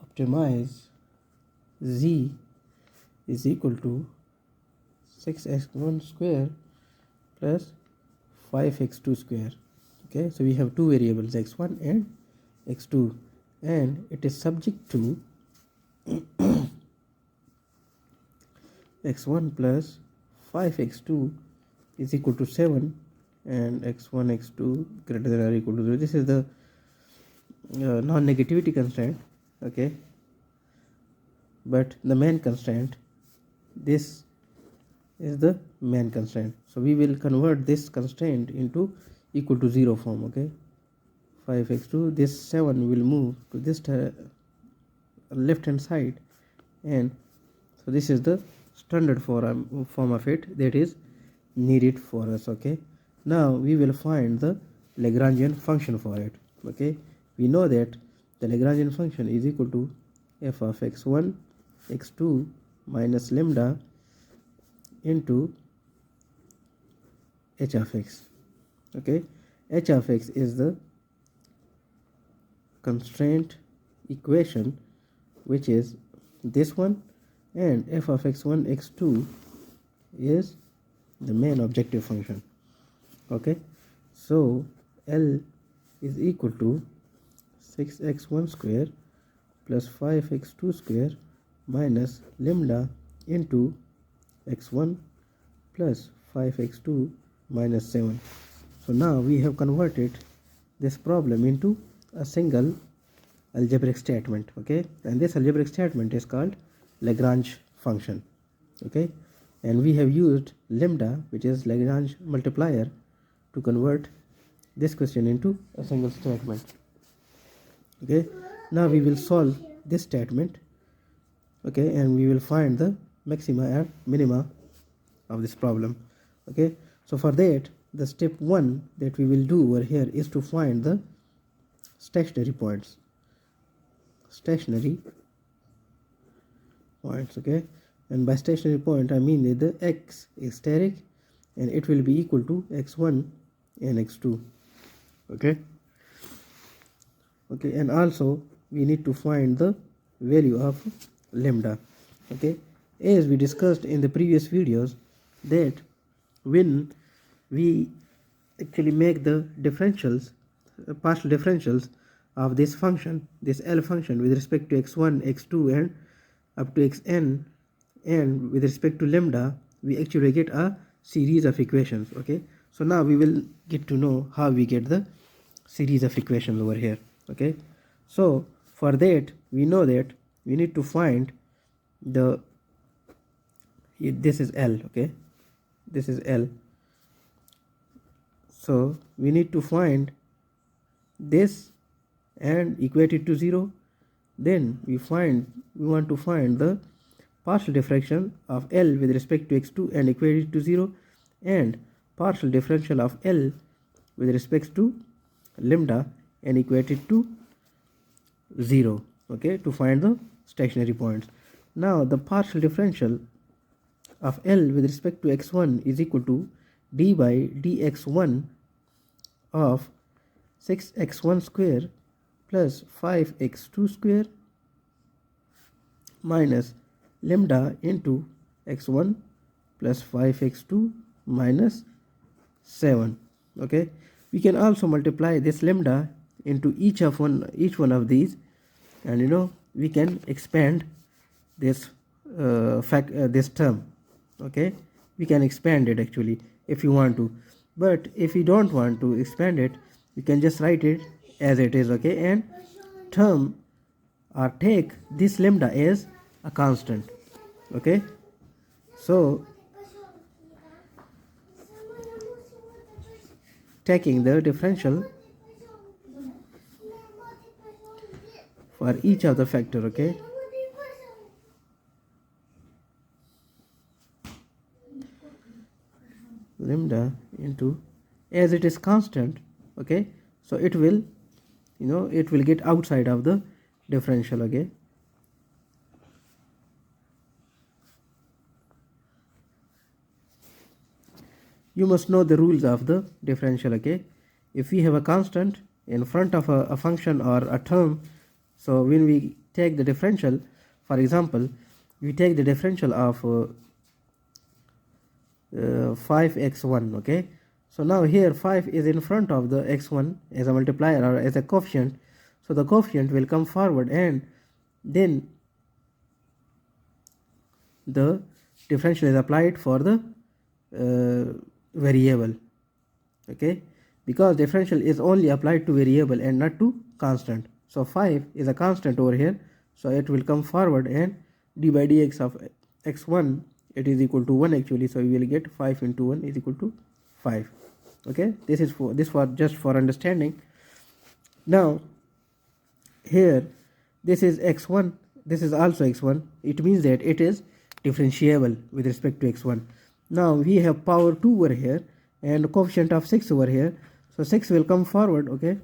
optimize z is equal to 6x1 square plus 5x2 square. Okay, so we have two variables x1 and x2, and it is subject to x1 plus 5x2 is equal to 7 and x1 x2 greater than or equal to 0. This is the non-negativity constraint. Okay, but the main constraint, this is the main constraint, so we will convert this constraint into equal to 0 form. Okay, 5x2, this 7 will move to this left hand side, and so this is the standard form of it that is needed for us. Okay, now we will find the Lagrangian function for it. Okay, we know that the Lagrangian function is equal to f of x1 x2 minus lambda into h of x. Okay, h of x is the constraint equation, which is this one, and f of x1 x2 is the main objective function. Okay, so L is equal to 6x1 square plus 5x2 square minus lambda into x1 plus 5x2 minus 7. So now we have converted this problem into a single algebraic statement. Okay, and this algebraic statement is called Lagrange function. Okay, and we have used lambda, which is Lagrange multiplier, to convert this question into a single statement. Okay, now we will solve this statement. Okay, and we will find the maxima and minima of this problem. Okay, so for that, the step 1 that we will do over here is to find the stationary points. Okay, and by stationary point I mean that the x is steric and it will be equal to x1 and x2. Okay, and also we need to find the value of lambda. Okay, as we discussed in the previous videos, that when we actually make the differentials, partial differentials of this function, this L function, with respect to x1, x2 and up to xn, and with respect to lambda, we actually get a series of equations. Okay, so now we will get to know how we get the series of equations over here. Okay, so for that we know that we need to find the, this is L. Okay, this is L, so we need to find this and equate it to 0. Then we want to find the partial diffraction of L with respect to x2 and equate it to 0, and partial differential of L with respect to lambda and equate it to 0. Okay, to find the stationary points. Now the partial differential of L with respect to x1 is equal to d by dx1 of 6x1 square plus 5x2 square minus lambda into x1 plus 5x2 minus 7. Okay, we can also multiply this lambda into each one of these, and we can expand this this term. Okay, we can expand it actually if you want to, but if you don't want to expand it, you can just write it as it is. Okay, and term or take this lambda as a constant. Okay, so taking the differential for each of the factor. Okay, lambda into, as it is constant. Okay, so it will it will get outside of the differential. Okay, you must know the rules of the differential. Okay, if we have a constant in front of a function or a term, so when we take the differential, for example, we take the differential of 5x1. Okay, so now here 5 is in front of the x1 as a multiplier or as a coefficient, so the coefficient will come forward and then the differential is applied for the variable. Okay, because differential is only applied to variable and not to constant, so 5 is a constant over here, so it will come forward and d by dx of x1, it is equal to 1 actually, so we will get 5 into 1 is equal to 5. Okay, this is for just for understanding. Now here this is x1, this is also x1, it means that it is differentiable with respect to x1. Now we have power 2 over here and coefficient of 6 over here, so 6 will come forward. Okay,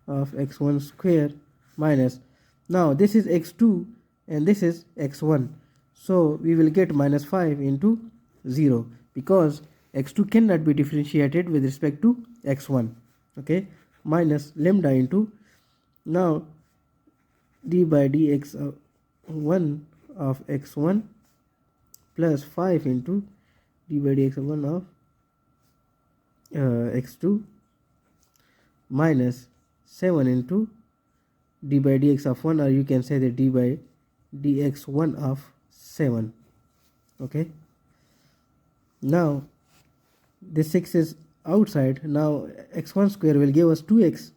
of x1 square minus, now this is x2 and this is x1, so we will get minus 5 into 0 because x2 cannot be differentiated with respect to x1. Okay, minus lambda into, now d by dx of 1 of x1 plus 5 into d by dx of 1 of x2 minus 7 into d by dx of 1, or you can say that d by dx 1 of 7. Okay, now this 6 is outside, now x1 square will give us 2x,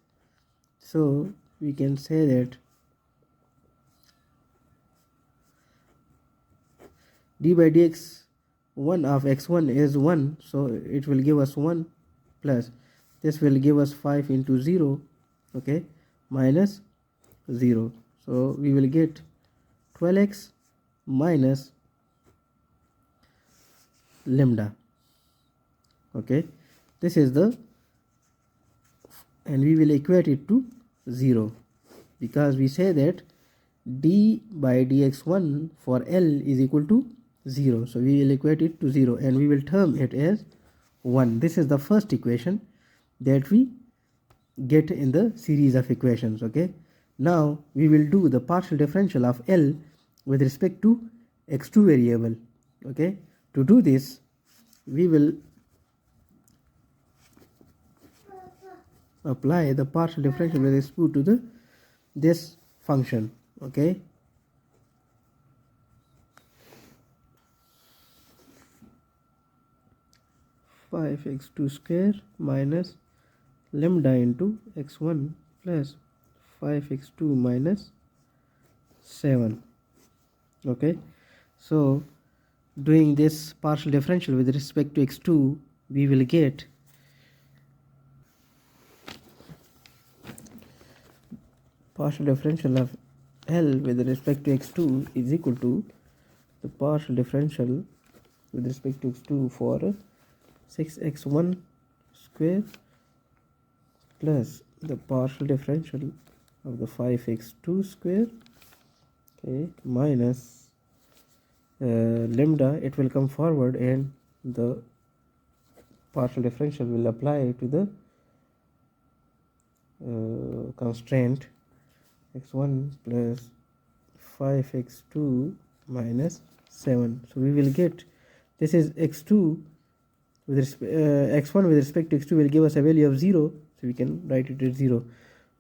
so we can say that d by dx 1 of x1 is 1, so it will give us 1 plus this will give us 5 into 0. Okay, minus 0, so we will get 12x minus lambda. Okay, this is the, and we will equate it to 0 because we say that d by dx1 for L is equal to 0. So we will equate it to 0 and we will term it as 1. This is the first equation that we get in the series of equations. Okay, now we will do the partial differential of L with respect to x2 variable. Okay, to do this we will apply the partial differential with respect to this function. Okay, five x2 square minus lambda into x1 plus 5x2 minus 7. Okay, so doing this partial differential with respect to x2, we will get partial differential of L with respect to x2 is equal to the partial differential with respect to x2 for 6x1 square plus the partial differential of the 5x2 square, okay, minus lambda. It will come forward and the partial differential will apply to the constraint x1 plus 5x2 minus 7. So we will get, this is x2 with x1 with respect to x2 will give us a value of 0, so we can write it as 0.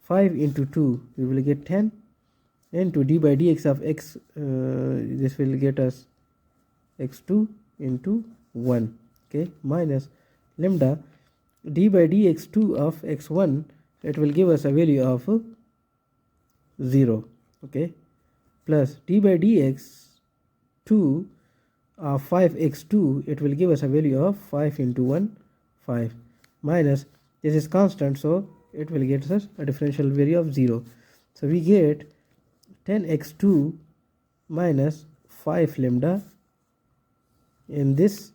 5 into 2 we will get 10, into d by dx of x, this will get us x2 into 1, okay, minus lambda d by dx2 of x1, it will give us a value of 0, okay, plus d by dx2 of 5x2, it will give us a value of 5 into 1, 5, minus, this is constant, so it will get us a differential value of 0. So we get 10x2 minus 5 lambda in this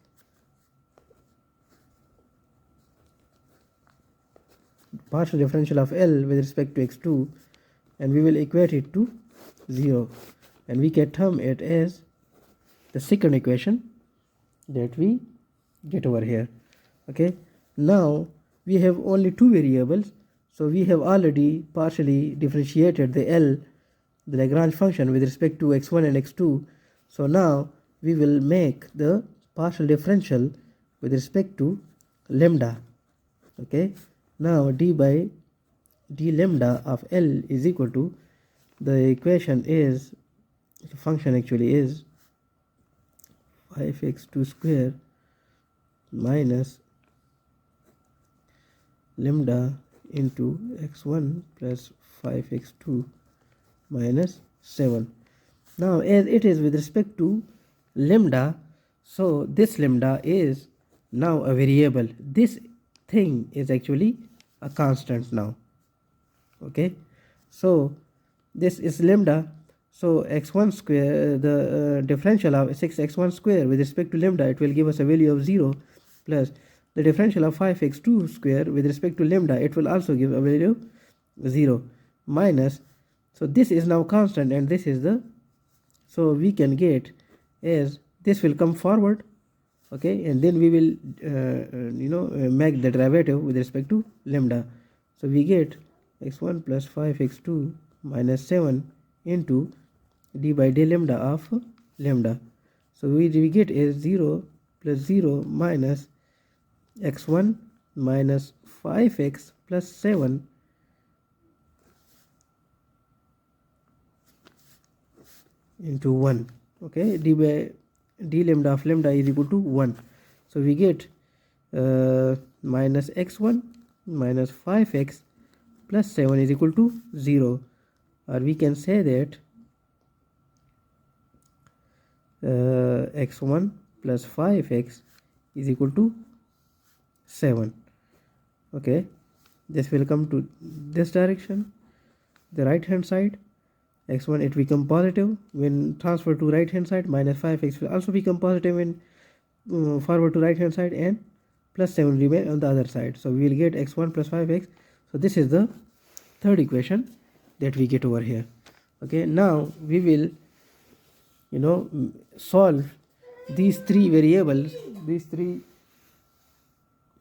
partial differential of L with respect to x2, and we will equate it to 0, and we can term it as the second equation that we get over here. Okay, now we have only two variables, so we have already partially differentiated the L, the Lagrange function, with respect to x1 and x2. So now we will make the partial differential with respect to lambda. Okay, now d by d lambda of L is equal to, the equation is, the function actually is 5x2 square minus lambda into x1 plus 5x2 minus 7. Now as it is with respect to lambda, so this lambda is now a variable. This thing is actually a constant now. Okay, so this is lambda, so x1 square, the differential of 6x1 square with respect to lambda, it will give us a value of 0, plus the differential of 5x2 square with respect to lambda, it will also give a value of 0, minus, so this is now constant and this is the, so we can get as this will come forward, okay, and then we will make the derivative with respect to lambda. So we get x1 plus 5x2 minus 7 into d by d lambda of lambda. So we get is 0 plus 0 minus x1 minus 5x plus 7 into 1. Okay, d by d lambda of lambda is equal to 1. So we get minus x1 minus 5x plus 7 is equal to 0, or we can say that x1 plus 5x is equal to 7. Okay, this will come to this direction, the right hand side. X1 it become positive when transferred to right hand side, minus 5x will also become positive when forward to right hand side, and plus 7 remain on the other side. So we will get x1 plus 5x. So this is the third equation that we get over here. Okay, now we will solve these three variables, these three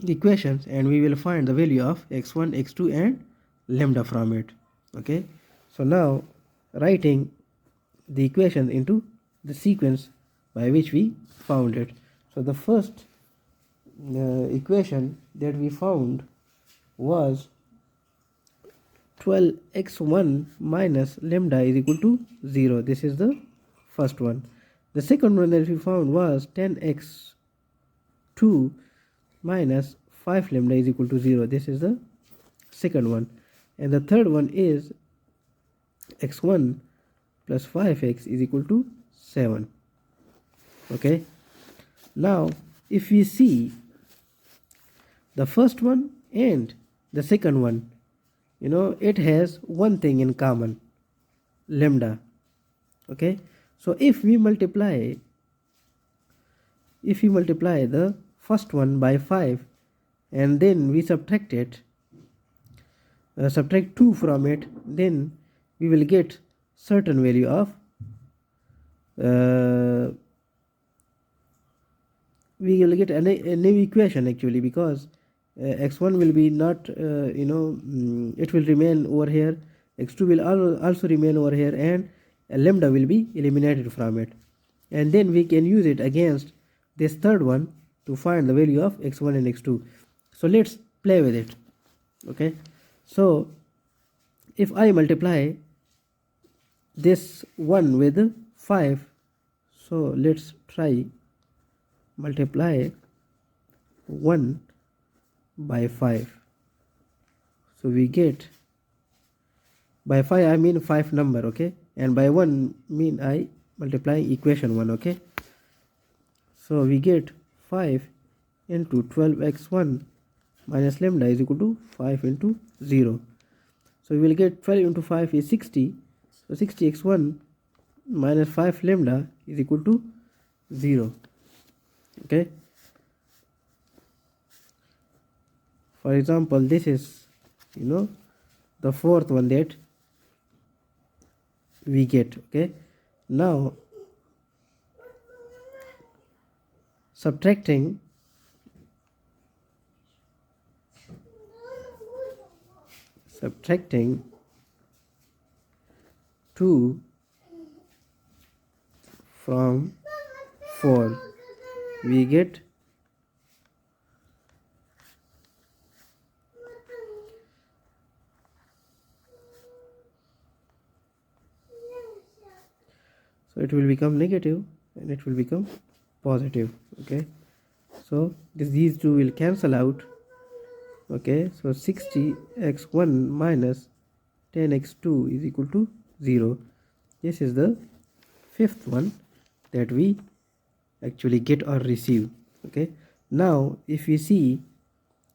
equations, and we will find the value of x1, x2 and lambda from it. Okay, so now writing the equation into the sequence by which we found it. So the first equation that we found was 12x1 minus lambda is equal to 0. This is the first one. The second one that we found was 10x2 minus 5 lambda is equal to 0. This is the second one. And the third one is x1 plus 5x is equal to 7. Okay, now if we see the first one and the second one, it has one thing in common, lambda. Okay, so if we multiply the first one by 5 and then we subtract 2 from it, then we will get certain value of we will get a new equation actually, because x1 will be not it will remain over here, x2 will also remain over here, and lambda will be eliminated from it, and then we can use it against this third one to find the value of x1 and x2. So let's play with it. Okay, so if I multiply this one with 5, so let's try multiply 1 by 5. So we get, by 5 I mean 5 number, okay, and by 1 mean I multiplying equation 1. Okay, so we get 5 into 12x1 minus lambda is equal to 5 into 0. So we will get 12 into 5 is 60. So 60x1 minus 5 lambda is equal to 0. Okay, for example, this is the fourth one that we get. Okay, now subtracting subtracting 2 from 4, we get so it will become negative and it will become positive. Okay, so these two will cancel out. Okay, so 60x1 minus 10x2 is equal to 0. This is the fifth one that we actually get or receive. Okay, now if we see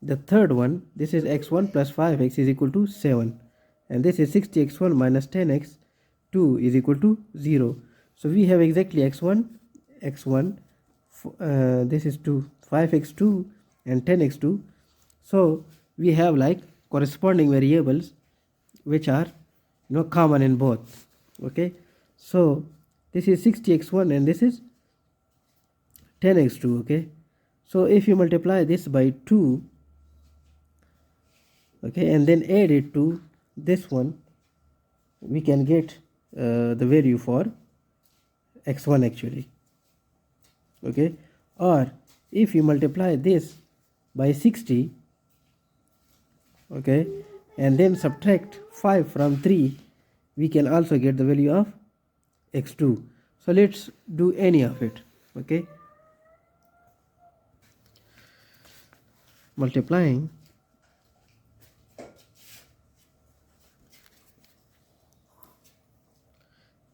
the third one, this is x1 plus 5x is equal to 7, and this is 60x1 minus 10x2 is equal to 0. So we have exactly x1, this is 2, 5x2 and 10x2. So we have like corresponding variables which are common in both. Okay, so this is 60x1 and this is 10x2. Okay, so if you multiply this by 2, okay, and then add it to this one, we can get the value for x1 actually. Okay, or if you multiply this by 60, okay, and then subtract 5 from 3, we can also get the value of x2. So let's do any of it. Okay, multiplying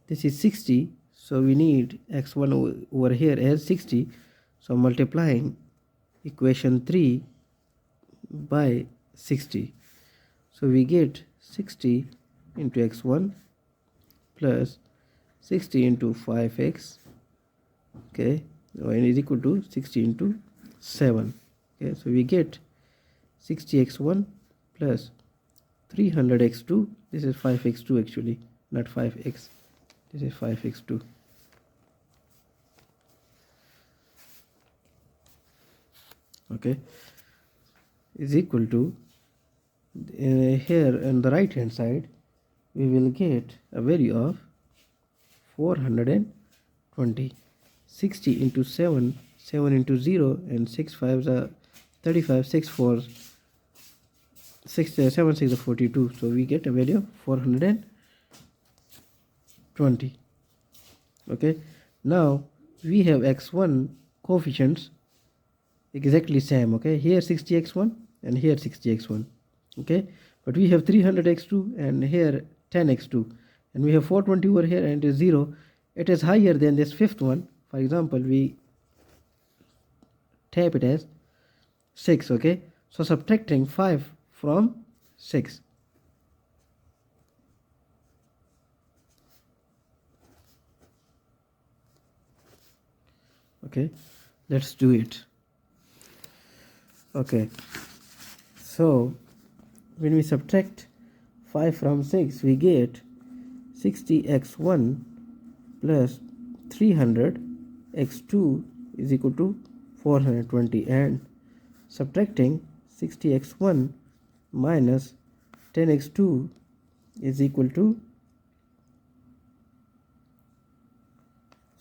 this is 60, so we need x1 over here as 60, so multiplying equation 3 by 60, so we get 60 into x1 plus 60 into 5x, okay, and is equal to 60 into 7. Okay, so we get 60x1 plus 300x2, this is 5x2 actually. not 5x, this is 5x2. Okay, is equal to, here on the right hand side we will get a value of 420. 60 into 7, 7 into 0, and 6 5s are 35, 6 4s 6 7 6 are 42, so we get a value of 420. Okay, now we have x1 coefficients exactly same. Okay, here 60x1 and here 60x1. Okay, but we have 300x2 and here 10x2, and we have 420 over here and it is 0. It is higher than this fifth one. For example, we type it as 6. Okay, so subtracting 5 from 6, okay, let's do it. Okay, so when we subtract 5 from 6, we get 60x1 plus 300x2 is equal to 420, and subtracting 60x1 minus 10x2 is equal to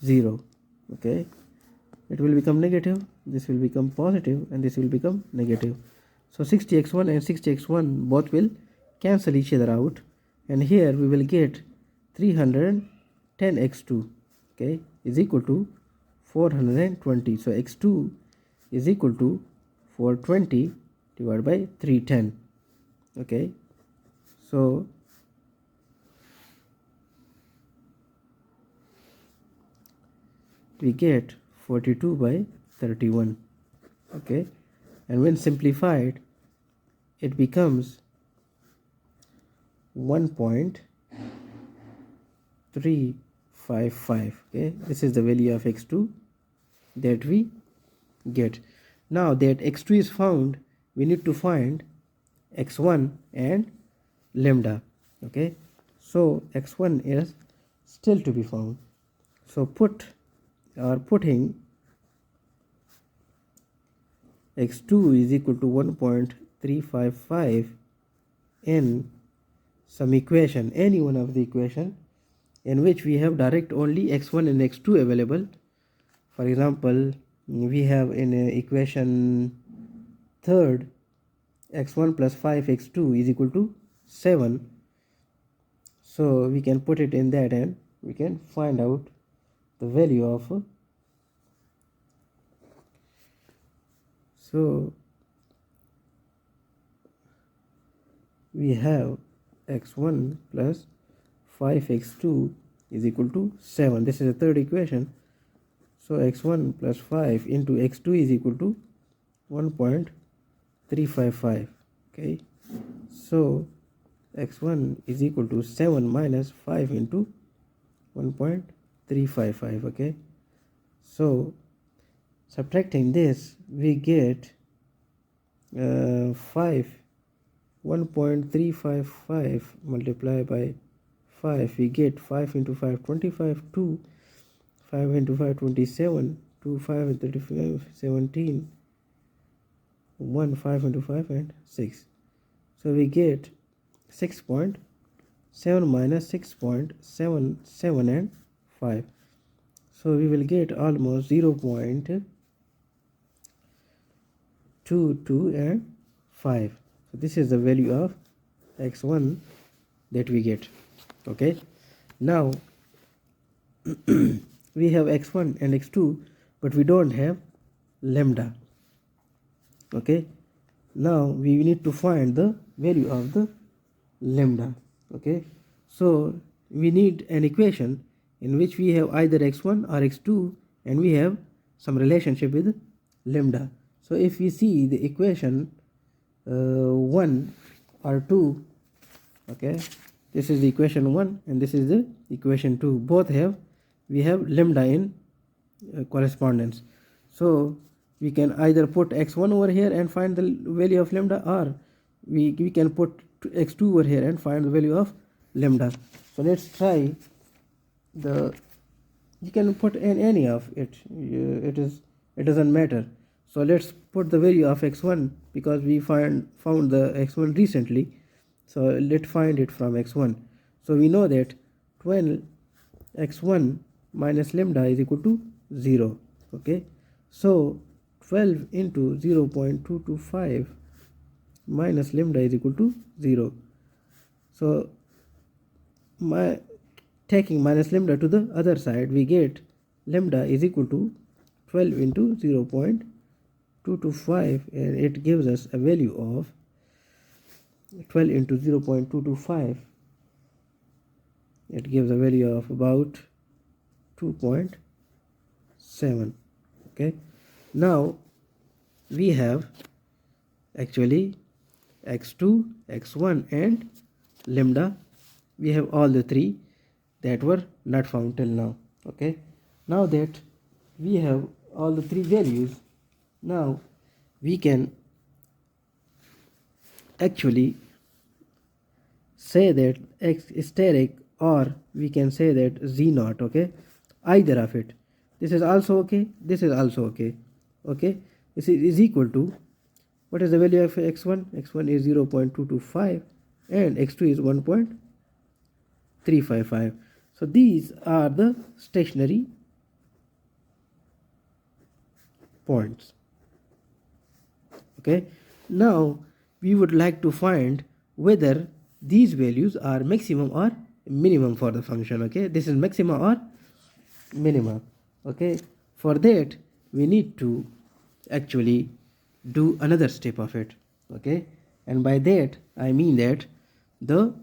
0. Okay, it will become negative, this will become positive, and this will become negative. So 60x1 and 60x1 both will cancel each other out, and here we will get 310x2, okay, is equal to 420. So x2 is equal to 420 divided by 310. Okay, so we get 42 by 31. Okay, and when simplified it becomes 1.355. okay, this is the value of x2 that we get. Now that x2 is found, we need to find x1 and lambda. Okay, so x1 is still to be found, so putting x2 is equal to 1.355 in some equation, any one of the equation in which we have direct only x1 and x2 available. For example, we have in equation third x1 plus 5x2 is equal to 7, so we can put it in that and we can find out the value of, so we have x1 plus 5x2 is equal to 7. This is the third equation. So x1 plus 5 into x2 is equal to 1.355. okay, so x1 is equal to 7 minus 5 into 1.355. okay, so subtracting this we get 1.355 multiplied by 5, we get 5 into 5 25, 2 5 into 5 27, 2 5 and 35 17, 1 5 into 5 and 6, so we get 6.7 minus 6.77 and 5, so we will get almost 0.22 and 5. So this is the value of x1 that we get. Okay, now we have x1 and x2, but we don't have lambda. Okay, now we need to find the value of the lambda. Okay, so we need an equation in which we have either x1 or x2 and we have some relationship with lambda. So if we see the equation 1 or 2, okay, this is the equation 1 and this is the equation 2, both we have lambda in correspondence. So we can either put x1 over here and find the value of lambda, or we can put x2 over here and find the value of lambda. So let's try the, you can put in any of it, it doesn't matter. So let's put the value of x1 because we found the x1 recently. So let's find it from x1. So we know that 12 x1 minus lambda is equal to 0. Okay, so 12 into 0.225 minus lambda is equal to 0. So taking minus lambda to the other side, we get lambda is equal to 12 into 0.225, and it gives us a value of 12 into 0.225. It gives a value of about 2.7. Okay, now we have actually x2, x1 and lambda. We have all the three that were not found till now. Okay, now that we have all the three values, now we can actually say that x is steric, or we can say that z naught. Okay, either of it. This is also okay, this is also okay. Okay, this is equal to, what is the value of x1? x1 is 0.225 and x2 is 1.355. so these are the stationary points. Okay, now we would like to find whether these values are maximum or minimum for the function. Okay, this is maximum or minimum. Okay, for that we need to actually do another step of it. Okay, and by that I mean that the